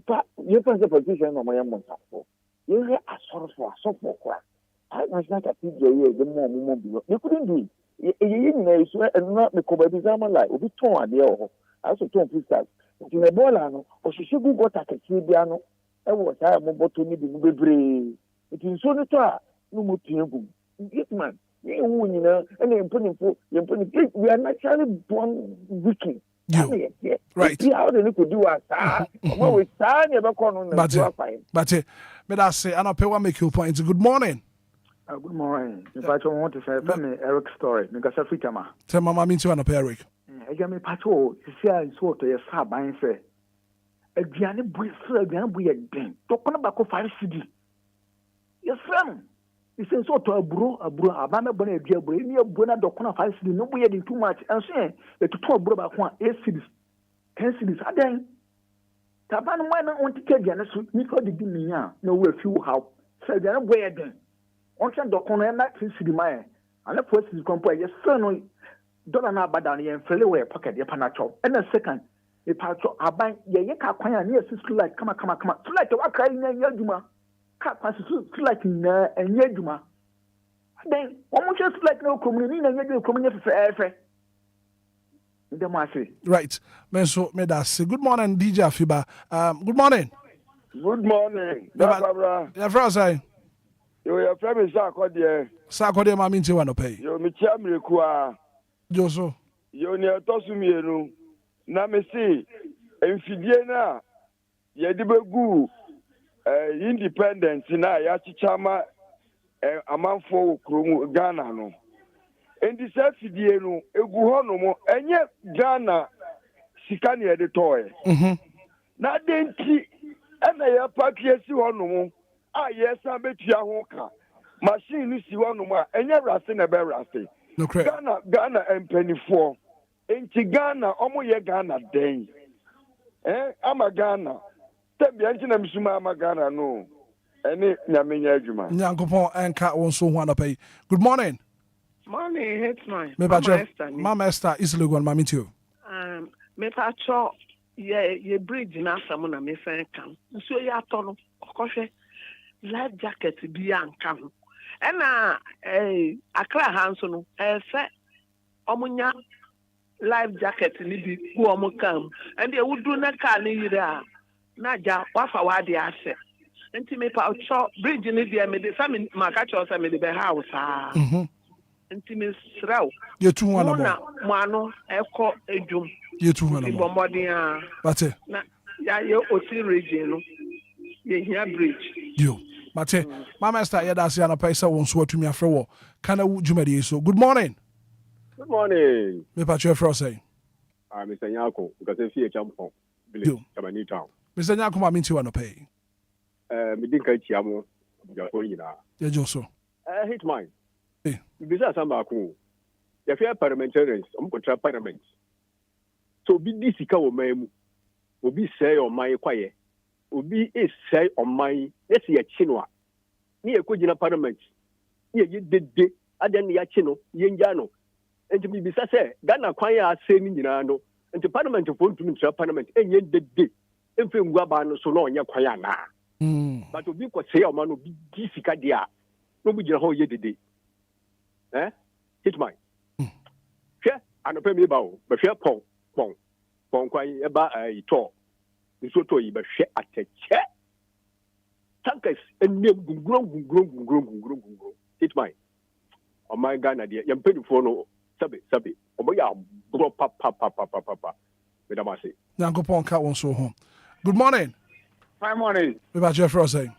pass the position of my monster. You hear a sort of crack. I was not a PJ, the more you couldn't do it. You swear and not the Cobadizama like, be torn at the old. I also told sisters, in a bolano, or she should go to a Kibiano. I was I am about to need the brave. It is so little, no more table. Hitman. You know, and you're putting we are naturally born wicked. Right. How they could do us. Always never but me that say I pay one make you point. Good morning. Good morning. If I don't want to say me Eric story, because Africa ma. Tell mama mean to an Eric. I get me patrol, you see I saw to your sab and say a Gianni boy, a den. Talking about 5 CD. Yes, friend. He says, so to a bro, Abama Bonnet, a bro, any a bona docona 5 cities, no way too much, and say, to 12 bro about 8 cities, 10 cities, are then. Taban, why not want to take the answer? Nico did me, no way, few how. Said, they're way then. On some docona, and not city mine. And the first is compare, yes, certainly. Dollar na badani and fairly way pocket, your panacho. And the second, a patcho, I buy ye quite near sister like, come. So like the work in Yaduma. Cat passes to like in Yaduma. Then, almost just like no community and you community for air. The Marcy. Right. Menso, Medas. Good morning, DJ Afiba. Good morning. Good morning. Yeah, Frosty. Your friend is Sarkodie. Sarkodie, my means you want to pay. You're Michamrikua. Joso. You're near Tosumienu. Namesi. Enfidiena. Yedibu. Independence in Ayachichama. A man for Ghana. No. And this Fidienu. Eguhonomo. And yet Ghana. Sikani the toy. Now then, and I have Yesi Honomo. Yes, I bet you are machine is one more, and you're rusting a bear rusty. No, Ghana and penny four. Ain't Ghana, almost Ghana day. I'm a Ghana. Tell me, I'm Sumama Ghana, no. Any Yaminya Juma. Yankopon and Cat won't so want to pay. Good morning. Morning, Hitman. Mama Esther is Lugo and Mammy too. Me pacho, ye bridge na samuna me fan can. So ya tono, okoshe. Life jacket be anka ho na akra hanso no se omunya life jacket ni bi ku omu kam and e wudu na ka ni yira na ja wafa wade ase enti me pa cho bridge ni dia me de fami maka cho se me de be house ah enti me sraw ye tu wana na mo ano eko edum ye tu wana mo modern ah bate na ya ye oti region no ye hia bridge yo Mate, Mama Esther, Yadasi and a paisa won't swear to me after war. Can I Jumedi so? Good morning. Good morning. Me Patrick Frosty. Mr. Nyako, because I see a jump on village, Tamani town. Mr. Nyako, I mean to want to pay. Me didn't catch Yamo, Jacoina. Yeah, Joso. Hitman. Besides, I'm a cool. If you are parliamentarians, I'm going to parliament. So be this cow, ma'am, will be say on my quiet. Obi is say on my let's see a chinwa. Near Kujina Parliament. Near you did Adan Yachino, Yenjano. And to be say, Ghana Quaya saying Yano, and to Parliament of Puntu Parliament, and yet did. And film Guabano so long, Yaquayana. But to be what say a man will be Gificadia. Nobody whole year did. It's mine. Share and a penny bow, but share pong, quite about a talk. So to you, but share at a chair. Tankers and grown. It's mine. Oh my Ghana, dear, you're paying for no sabi. Oh my God, papa. Madam, I say. Yankopon cat won't so home. Good morning. Fine morning. We about Jeff Rossi.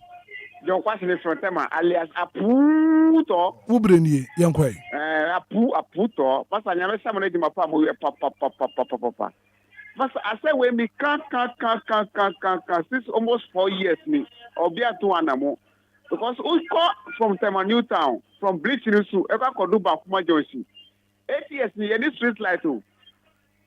Your question is from Tema, alias Aputo. Ubreni, Yankwe. Aputo. But I never summoned my family. Papa. But I say when me can't since almost 4 years me Obia to Anamo because we call from Tema New Town from Bleaching to ever could do back my Joyce. 8 years me any street light too.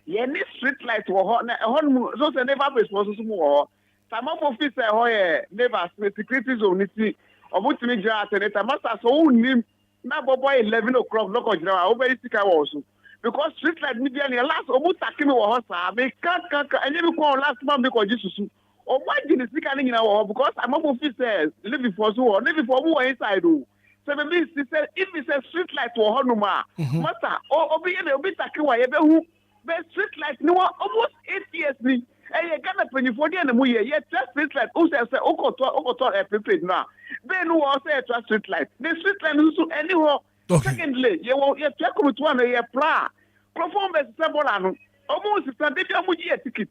Any street light so never responsible more. Some of officer never security zone ni obo timi jira senator master so unim na bobo 11 o'clock no ko jira o very sick also. Because street light media ni last omu takimi wo ho sa me kan enye bi ko last man be ko jisusu o ma jini sika ni nyina wo because am officers live before so live before mu inside o so me say if we say street light wo ho no ma matter obi takimi wa ye be hu be street light ni almost 8 years ni e Ghana 24 dey na mu ye just street light o say okoto prepaid na be no wo say street light the street light so anyhow. Secondly, you check with one a plan. Perform as several almost standing a ticket.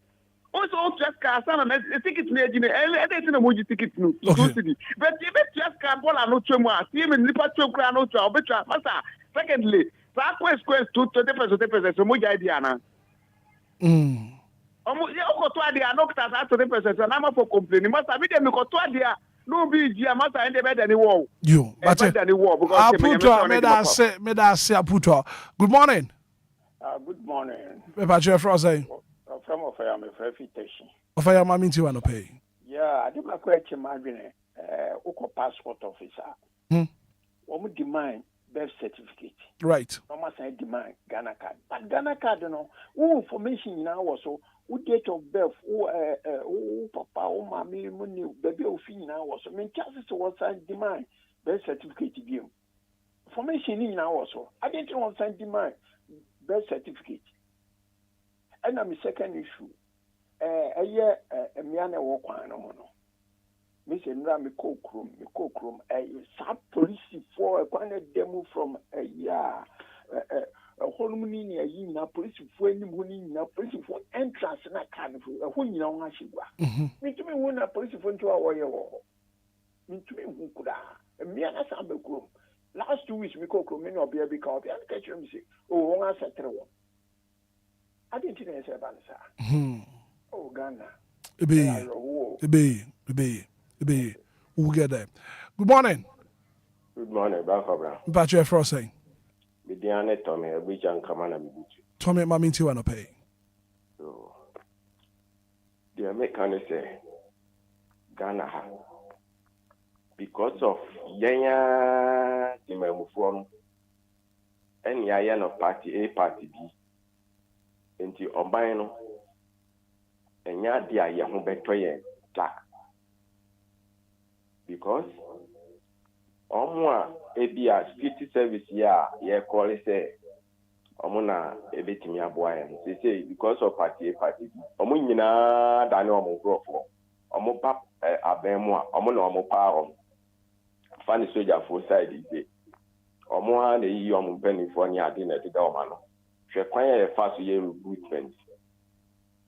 Also, just cast on a ticket near a movie ticket to city. But you just can't go on no tremor, team and Nipa Chokrano, Betra, Massa. Secondly, that quest 20% so much idea. Almost the Okotoadia knocked us out to the person, and I'm for complaining. Must have been a Kotoadia. No be Gia Mata and the bed any wall. You, but any wall because Aputo, made us say Aputo. Good morning. Good morning. About your froze. From of I am a verification. Of I am a minty one to pay. Yeah, I did my question, Marvin, Oko passport officer. What demand birth certificate? Right. Almost I demand Ghana card. But Ghana card, you know, who information now also, who date of birth, who papa, who mommy, money, baby, who fee now also. I mean, chances to what I demand birth certificate to give. Information in now also. I didn't want to demand birth certificate. And I'm a second issue. A year, a miana walk on no. Miss Enra, me cookroom, a sub police for a kind of demo from a year. A whole money a year, police for any money, police for entrance and a kind of a who you know, Hashiwa. Me to me, when a police for 2 hours, me to me, who could a miana sample room. Last 2 weeks, we cook room, no beer because I catch him say, oh, one answer. I didn't say about that. Oh, Ghana. Be. We'll get there. Good morning. Good morning, Bafabra. But you're frosting. Bidiane Tommy, a beach and Kamana. Tommy, Mammy, you want to pay. So, the American say Ghana because of Yanya Timemufon and Yayano party A, party B. Into Obino and Yadia Yahumbe black. Because Ebia security service call it say Omuna ebetimia boy. They say because of party A, party B. Omunina Daniel Mogrofo. Omopap Abemwa, Omono Omopa Fanny Soldier for side is Omoa the Yom Penny for Nia dinner to Domano. She acquire a fast year recruitment.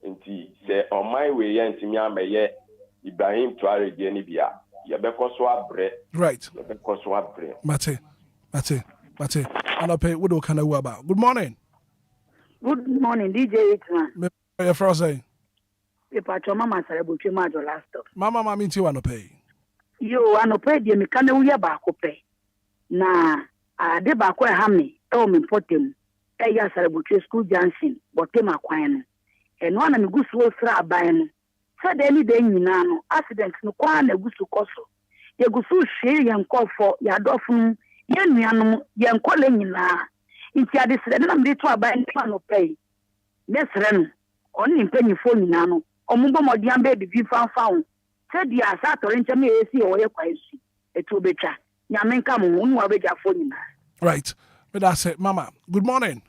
Indeed, say on my way, and Timia may Ibrahim to our Genibia. Yabekoswa bread. Right. Yabekoswa bread. Mate. And I'll pay what do can I about? Good morning. Good morning, DJ Hitman. You're frozen. If I told Mama Sarabuchi Majo last of. Mama, Mammy, you want to pay? You want to pay the mechanic back pay. Na, I did back where Hammy, told me put him. Eya Sarabuchi School Johnson, but came a quine. And one of the goose will throw a buying. Said any day you know, accidents no quan a goose to coso. You go so share and call for your doffin, yan calling in na. It's your decision, I'm to a buying plan of pay. Yes, Ren, only penny phone nano, or Mumbo Dian baby be found. Said the Asat or Inchami AC or your quiet. It will be chat. Yamen come on, who are your phone. Right. But that's it, Mama. Good morning.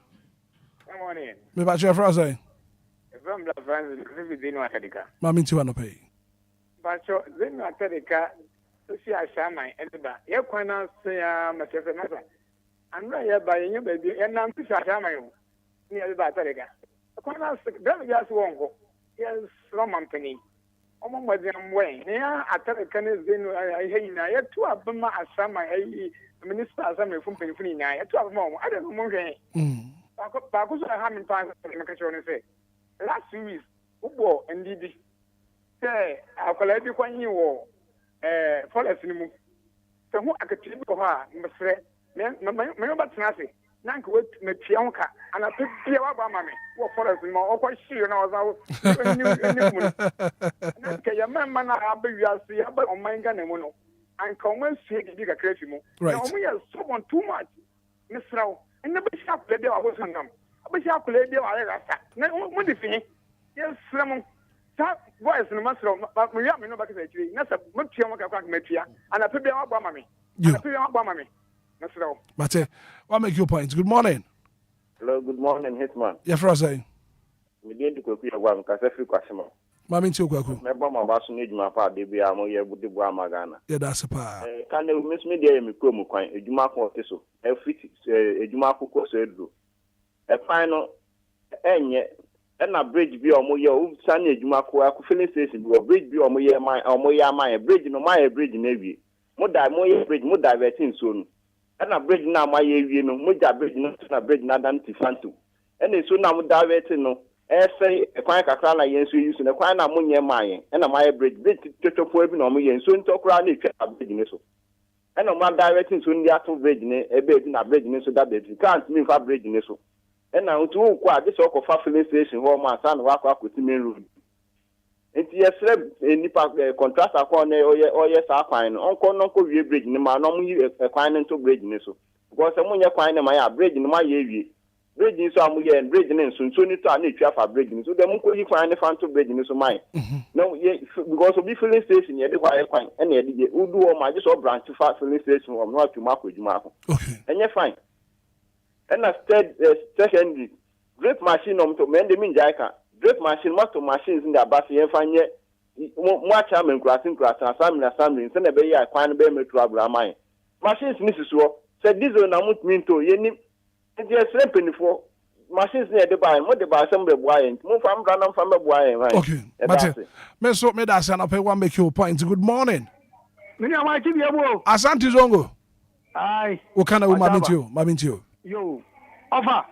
Good morning. Me about your Frozen. From the friends, Zinu Atadica. Mammy, you want to pay? But so Zinu Atadica, to see I shall my editor. You can't say, myself, another. I'm not here by you, baby, and I'm to my own. Near the Batarica. I can't say, don't just won't go. Yes, from company. Almost was in way. Yeah, Atadica is in I had 2 of them as some minister, some from Penfrina. I had 2 of them. I don't know. Bakus I have in time to make a show and say. Last 2 weeks, Ubo and Didi say, I'll collect you when you were forest in the move. So, who I could tell you her, Mr. Remember Snazzy, Nank with Metionka, and I picked the Obama, what forest in my upper shoe, and I was out. Your man, I be you see about on my Ghanaian, and come and see the bigger cretimu. Right. We have someone too much, Miss Row, and never shop the day I was on them. But you have to lay there. Now, what if he? Yes, some voice in the master of we have no back actually. That's a much younger Metria, and I put the Obama me. I put the Obama me. Mate, what make your points? Good morning. Hello, good morning, Hitman. Yeah, Frozen. We didn't go to one because I feel Quasimo. Mammy, too, Kwaku. My bomb was need my part, the Amo, yeah, with the Guamagana. Yeah, that's a pa. Can you miss me there? Me come, a Jumaco, a fit, a Jumaco, a final and a bridge be on your Sunday Jumaco, I could finish this a bridge be on my bridge, no my bridge navy. Muda, my bridge, Muda, vetting soon. And a bridge now, my avian, Muda bridge, not a bridge, not anti-fantu. And it's soon I'm diverting no. say a quite a crown against you using a quite a moon mine, and a my bridge to pour no me and soon to crown it a business. And I'm not directing to the actual bridge, a bed in a bridge so that you can't mean for bridge. And now to quite this sort of filling station where my son walk up with the main room. It's yes, a contrast upon or yes, I find Uncle bridge in my normal a quine into bridge. Because someone you're quine my bridge in my area. Bridging some year and bridging in soon need to need traffic bridging. So the Munko you find the fan to bridging is mine. No, because of the filling station, you do and you do all my just all branch to fast filling station or not to mark with Marco. And you're fine. And I said, secondly, drip machine to mend the Minjaka, drip machine, motor machines in the bassy and find yet more charm and grass and assembly, send a bay, I find a bay to mine. Machines, Mrs. War, said this will not mean to you. Just sleeping for machines near the buy, what the buy some buying, move from Branham from the buying, right? Okay, but Meso made us and I one make you point. Good morning. Asante Zongo. Aye. What kind of woman meet you? Yo, offer.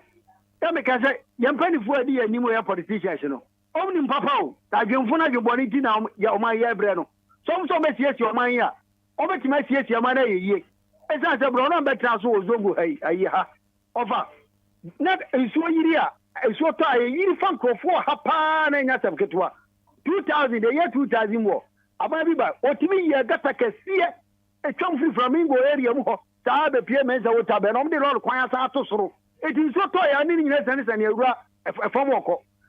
Tell me, can say, young penny for the anymore politicians, you know. Only Papa, that you want your body now, your my year, Breno. Some so much yes, your my year. Over to my yes, your money, ye. As I said, Brown back transfer Zongo, hey, Offer. Not a so year, a so tie, you fan for Hapan and Yatam Ketua. 2000, the year 2000 war. Ababiba, what to me, got a cassia, a chum from Ingo area, Sabe, PMS, or Taben, the road, Quayas Atosro. It is so toy, I need in essence and a form of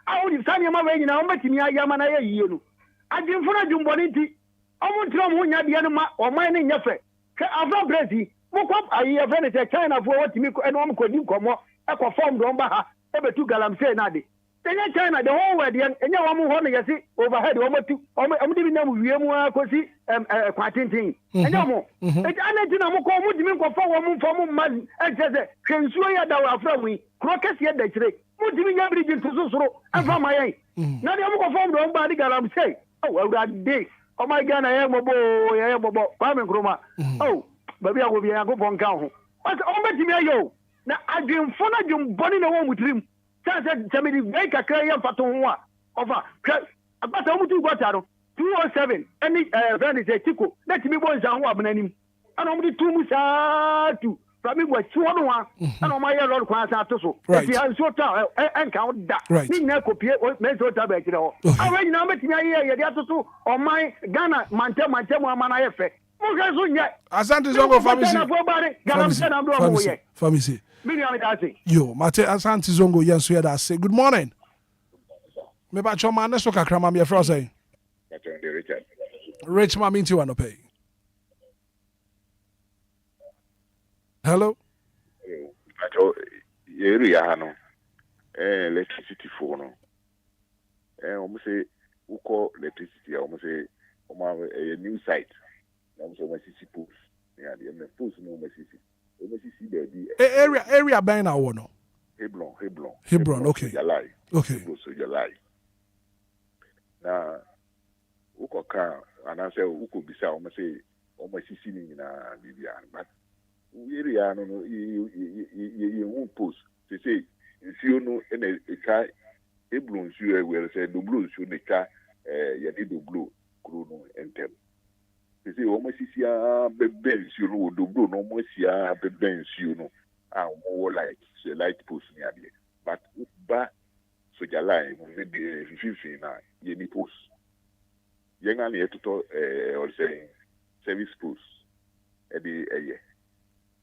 I would sign your mother in our meeting, Yamana, you. I didn't for a Jumboniti. I want to know when you're the animal or mining your friend. I've Brady. Woke up, I have a China for what you and one could you come up, a performed on Baha, ever to Galam say Nadi. Then China, the whole way, and you want to see overhead over to, I'm giving them Yamu, Cosi, quite thing. And no more. It's Anna Moko, would you mean for man, and says, can swear that our from me, crocus yet they say, would you mean every to Susro, and from my eye. Now the performed on body Galam say, oh, well, that day. Oh my God, I am a boy, I am a boy, Pam Groma. Oh. Baby, I will be a good one count. But on me, yo. Now I didn't follow you, bonnie no one with him. Said, tell me, make a clear for Tonwa. Over. But I'm to what 207. Any van is a tickle. Let me go down one name. And only 2 Musa to. From me was 201. And on my yellow class after so. Right. So and count that. Right. Nina copy what Meso Tabet. I read number to me on my Ghana, Mantema, effect. Asante Zongo Famisi. Yo, Mate Asante Zongo yes we that say good morning. Me ba choma na so kakra ma me fro say. Rich ma minti wano pay. Hello. Area hano. Electricity phone no. Omo say uko electricity omo say omo a new site. I'm so much post. Yeah, the post no much baby. Area by now no. Hebron, okay. Okay. So July. Now, uko ka and I say uko bisa almost say almost na Bibian, but area no you won't post. They say if you know any a car Hebron you will say the blue should make you need the blue chrono and them. They say almost bench you know the blue no more bench you know more like light post near there. But so July maybe 15 na you post. Young and yet to or say service post a year.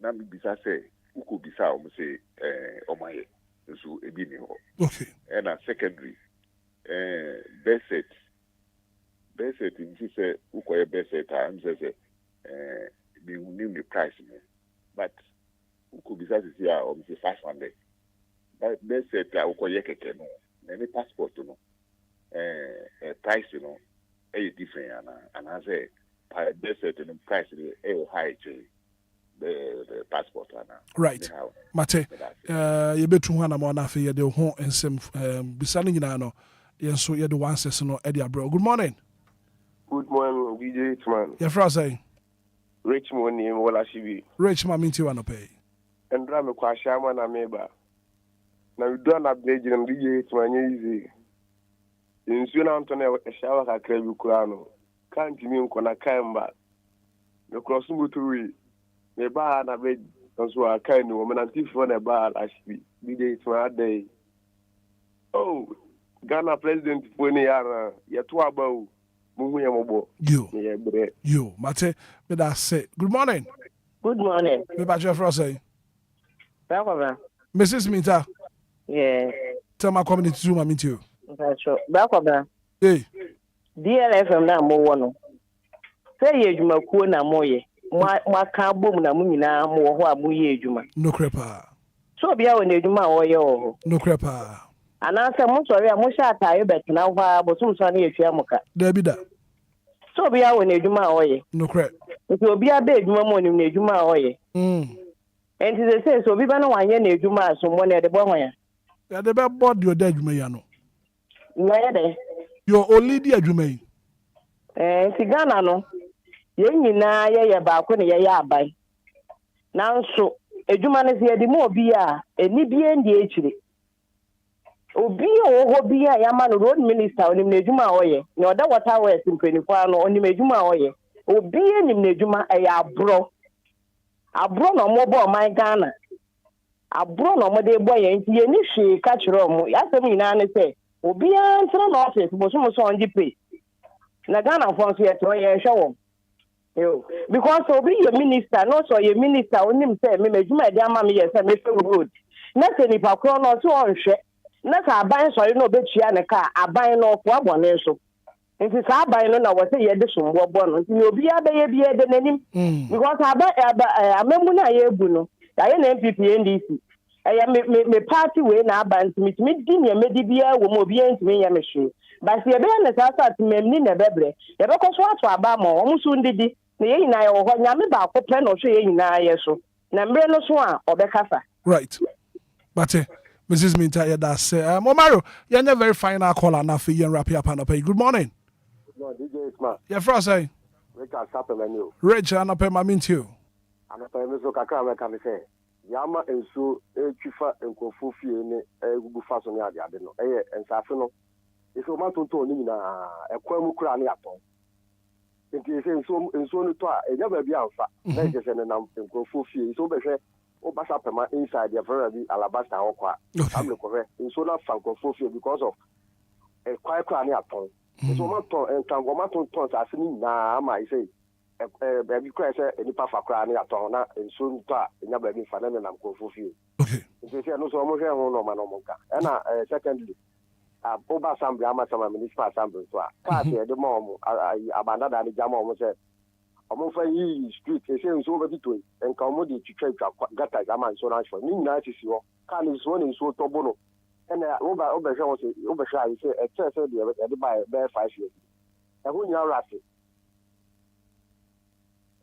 Now bisa say uko bisa almost say my so a bini ho. Okay. And a secondary best set in she say uko best set and say we name the price but uko bisa say almost 500 but best set uko yekeke no any passport no price no different and I say best set in price high the passport right mate you betu ho na mo na fe ye de ho ensem bisane nyina no ye so ye de one session no e de abro. Good morning DJ Hitman. Your friend say Richmond name wala shibi Richmond minti wano pay Endra me kwa shama na meba na we do na bridge na we ye to anya easy nsuo na nto na ehya kakra bi kura no can't me nko na kamba the cross motorway me ba na be so akai no me na tifo na ba ashbi bi dey to aday oh Ghana president for ni yara ya to aba o mu ye mobo yo mate me da say good morning me ba je for say Mrs. Minta yeah tell my community to my meet you Bakwaba hey DLFM na mo wono say ye adwuma kuo na mo ye mo ka bom na mo nyina mo wo ho a mo ye adwuma no crepa so Obia wo na adwuma wo ye wo no crepa ananse mo sori a mo sha atayo betina ho a botum so na yefia muka David so Obia wo na adwuma wo ye no crepa so Obia be adwuma mo ni na adwuma wo ye enti they say so Obi ba na wanye na adwuma so mo na de bo ho ya de be board your adwuma ya no na ya de your only di adwuma yi si Ghana no ye nyina ye ba ko ne ye abai nanso adwuma ne se ye di mo obi a eni bie ndi echire obi o ho bi a ya ma no road minister onim na adwuma oye na oda water west mpanifo ano onim adwuma oye obi enim na adwuma ya abro no mo bo man Ghana abro no mo de bo ye nti ye ni hwe ka kire mo ya sem nyina ne se obi a ntra na office bo so mo so onji pay na Ghana for so ye to ye hwe wo yo because obi ye minister no so ye minister onim say me adwuma de ama me ye say me road na se ni pa kro no so onhwe na ka aban sori no betua ne ka aban no ko abone so nti sa aban no na wo se ye de sombo bo no nti obi abeye bi de nanim because amemu na ye bu no ya na MPP NDC ya me party we na aban me di ne medi bia wo mo obi ntimi ya me hwe ba se ye be na sa sa memni na bebre ye be ko so ato aba ma wo musu ndidi na ye nyina ye wo ho nyame ba ko pre no hwe ye nyina ye so na mbre no so a obekasa right but Mrs. Minta, yeah, that's Mario, you're a very final caller now for you and wrap up and pay. Good morning. No, DJ Hitman. Yeah, first, say. Richard Sapemenu. Richard, and pay my mint you. And I pay me so kakra can say. Yama and so chifa and kofufi ne gugu faso ne ade no. En safe no. Iso ma tonto ni na ekwamu kura ne aton. Nti se so no to a enya ba bi anfa. Na je se ne na kofufi so be hwe Obasa Pema inside the very Alabasta Okwa. I'm the correct. In so not Francophobia because of a quiet cranny at home. So much and Tangomaton tons as in now, I say, a baby crash any puffer cranny at home, and soon ta in your baby for them and I'm go for you. Okay. If you no so much no manomonka. And secondly, Oba Assembly, Amazon Municipal Assembly, the mom, abandoned the Jama almost said. For ye street, they say over between and commodity to trade got as a man so much for me. Nice is your can is one in so tobono. And over shy, say, a church by bear 5 years. And when you're ratty,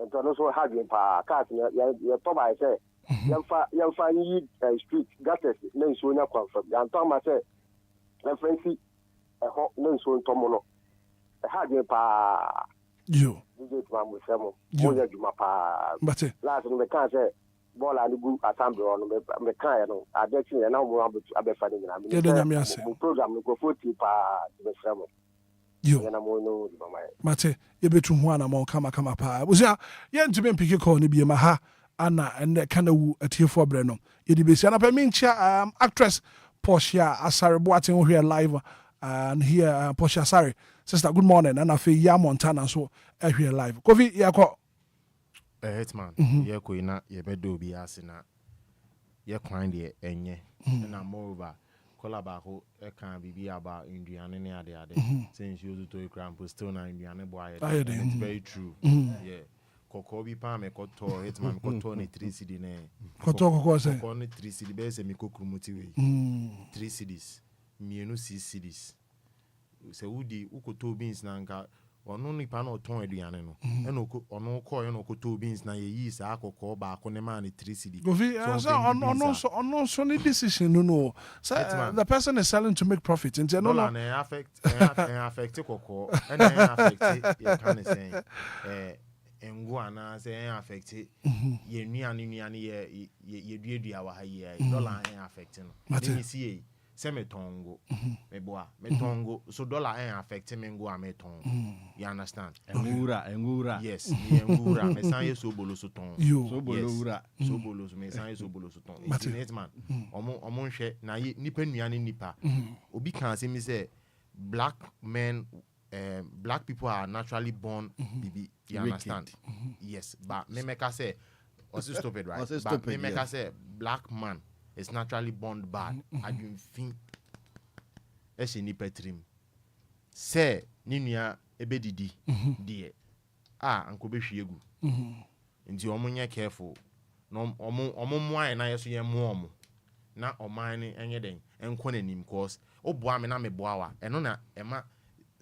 and also having pa cat, your top, I say, young find ye street gutters, no sooner confirm. And Thomas said, and Francie, a hot no so tomono. A having pa. You. But last we can't say ball and good assembly on the kind of addiction and now we are finding program go 40 the sermon. You. Mate, you bet one among kama pa. Was ya yen to be pick a corner be maha Anna and the canoe at here for Breno. You be seen up a mincha actress Portia Asari Boating here live and here Portia Asari. Sister, good morning. And I feel ya Montana so here live. Kofi yako. Hitman. Yako ina yebedo bi asina. Ye kwan de enye. Na moreover, kola ba ho e kan bibi aba Indian ne ade. Since you to cram still na Indian boy. It's very true. Yeah. Koko bi pa me koto Hitman koto ne 3 CD ne. Koto say. Koko ne 3 CD be se mi kokrumuti we. 3 CDs. Mienu 6 CDs. Se wudi ukoto beans na nka ono nipa na oton aduane no eno ono ko ye no koto beans na ye yi sa akoko ba ko ne ma ne 3 CD ono so ne decision no so the person is selling to make profit and no affect kokko and affect you can say engo ana say affect ye nuane ye duadua wa ha ye dollar affect no me see say me tongo me boa me tongo so dollar affect me ngo ameton you understand engura yes me engura me san ye so bolo so ton so bolo ura so bolo so me san ye so bolo so ton Hitman omo hwe na nipa nuane nipa obi kan say me say black people are naturally born bibi you understand yes but me make say also stupid right but me make say black man is naturally born bad I do think e she ni petrim say ni nua ebedidi die anko be hwiegu nti omonye careful no omo na yeso ye mo omo na oman ni enye den enko nanim cause oboa me na me boa eno na ema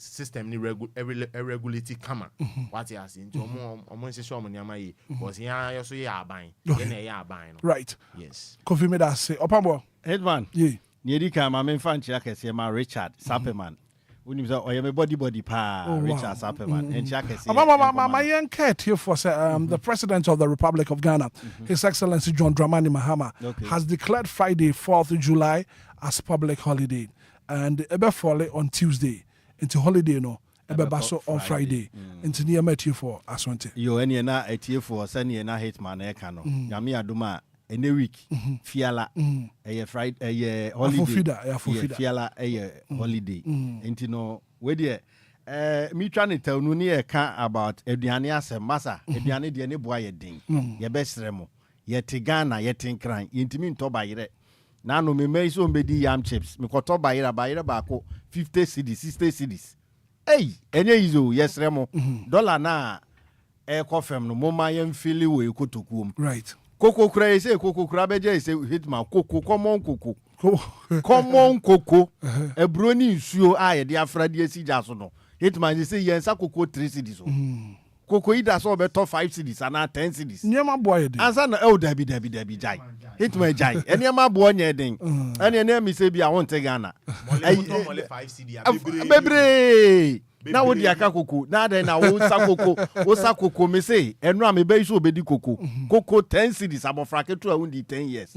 system ni regularity kama what you see nti omo nse so omo nyama yi cause ya yeso ye aban ye na ye aban no right yes confirm that say opambo Hitman niedi ka ma me fan chia kese ma Richard Sapperman unim say oyeme body pa Richard Sapperman en chia kese my young cat here for the president of the Republic of Ghana His Excellency John Dramani Mahama has declared Friday 4th July as public holiday and ebe fall on Tuesday into holiday no ebe baso on Friday into near metie for aswante yo ene na etie for sane na Hitman e ka no nyame adoma ene week fiala Friday holiday fiala holiday into no we there me try to tell no ne ka about aduane asem masa aduane de ne boa ye din ye besre mo ye tigana ye tinkran yintimi nto bayire na no me mai so mbedi yam chips me koto bayire ba ko 50 cedis 60 cedis enye izo yesre mo dollar na kofem no moma yem fili we kotokuom right koko kura ese koko kura beje ese Hitman koko common koko ebroni nsuo ye de afrade asija so no Hitman say yensa koko 3 cedis so koko ida so be to 5 cedis ana 10 cedis nyema boy de ansa na dabi jai Hitman jai enema bo onye den ene mi se bia won te Ghana mole 5 cedis bebre na wo di aka koko na den na wo sa koko me say enu am be iso obedi koko 10 cedis abofra ketu a wundi 10 years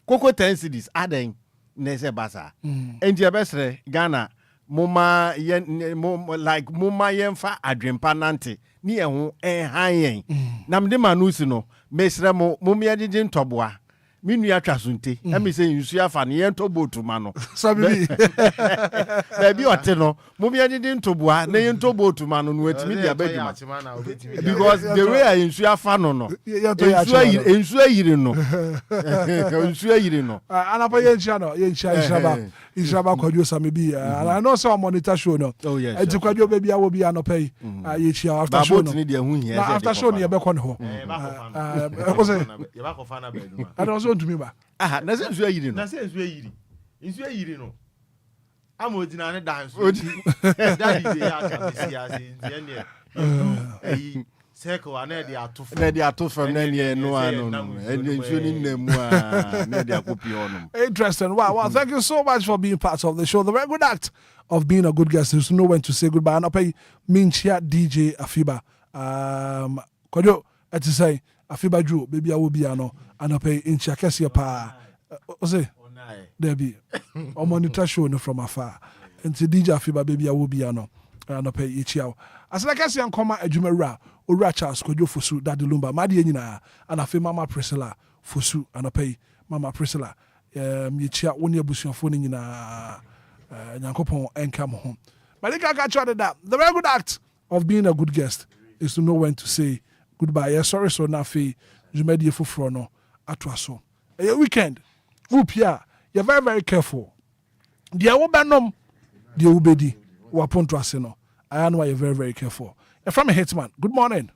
koko 10 cedis aden na se basa enje besre Ghana moma yen fa adwempa nante ni eho han yen na mde manusi no mesre mo momia gigi ntoboa minu atwa sunte emi se nsu afa ne yen tobotu ma no sabi bi ote no momia gigi ntoboa na yen tobotu ma no etimi dia baduma because the way I nsu afa no nsu ayire no nsu ayire no anapa yen chia no yen chia Israba Kwadwo Samebi and I know some monitor show no enti Kwadwo baby a wo bi anopai ye chia after show no na after show no ye be kon ho o say ye ba ko fa na beduma and also to me ba na se nsu ayiri no na se nsu ayiri no amodina ne dance daddy dey aka bisi ase ndie circle and they atu from then no interesting. Wow, thank you so much for being part of the show. The very good act of being a good guest is to know when to say goodbye. And I pay Minchia DJ Afiba. Kojo at to say Afiba Drew, baby I will be ano and I pay Incha Kessia pa say there be or monitor show no from afar. And to DJ Afiba baby I will be ano and I pay each year. As like I say, I'm coming at Jumera, Ura Charles, Kojo Fusu, Daddy Lumba, Madi Nina, and I feel Mama Priscilla, Fusu, and I pay Mama Priscilla. You chat one year bush your phone in Yankopon and come home. But I got you that. The very good act of being a good guest is to know when to say goodbye. Yeah, sorry, so Nafi, Jumedi Fufrono, Atwaso. A weekend, whoop, yeah, you're very, very careful. Dear Obanom, dear Ubedi, Wapon Trasino. I know you're very, very careful. You're from a Hitman. Good morning.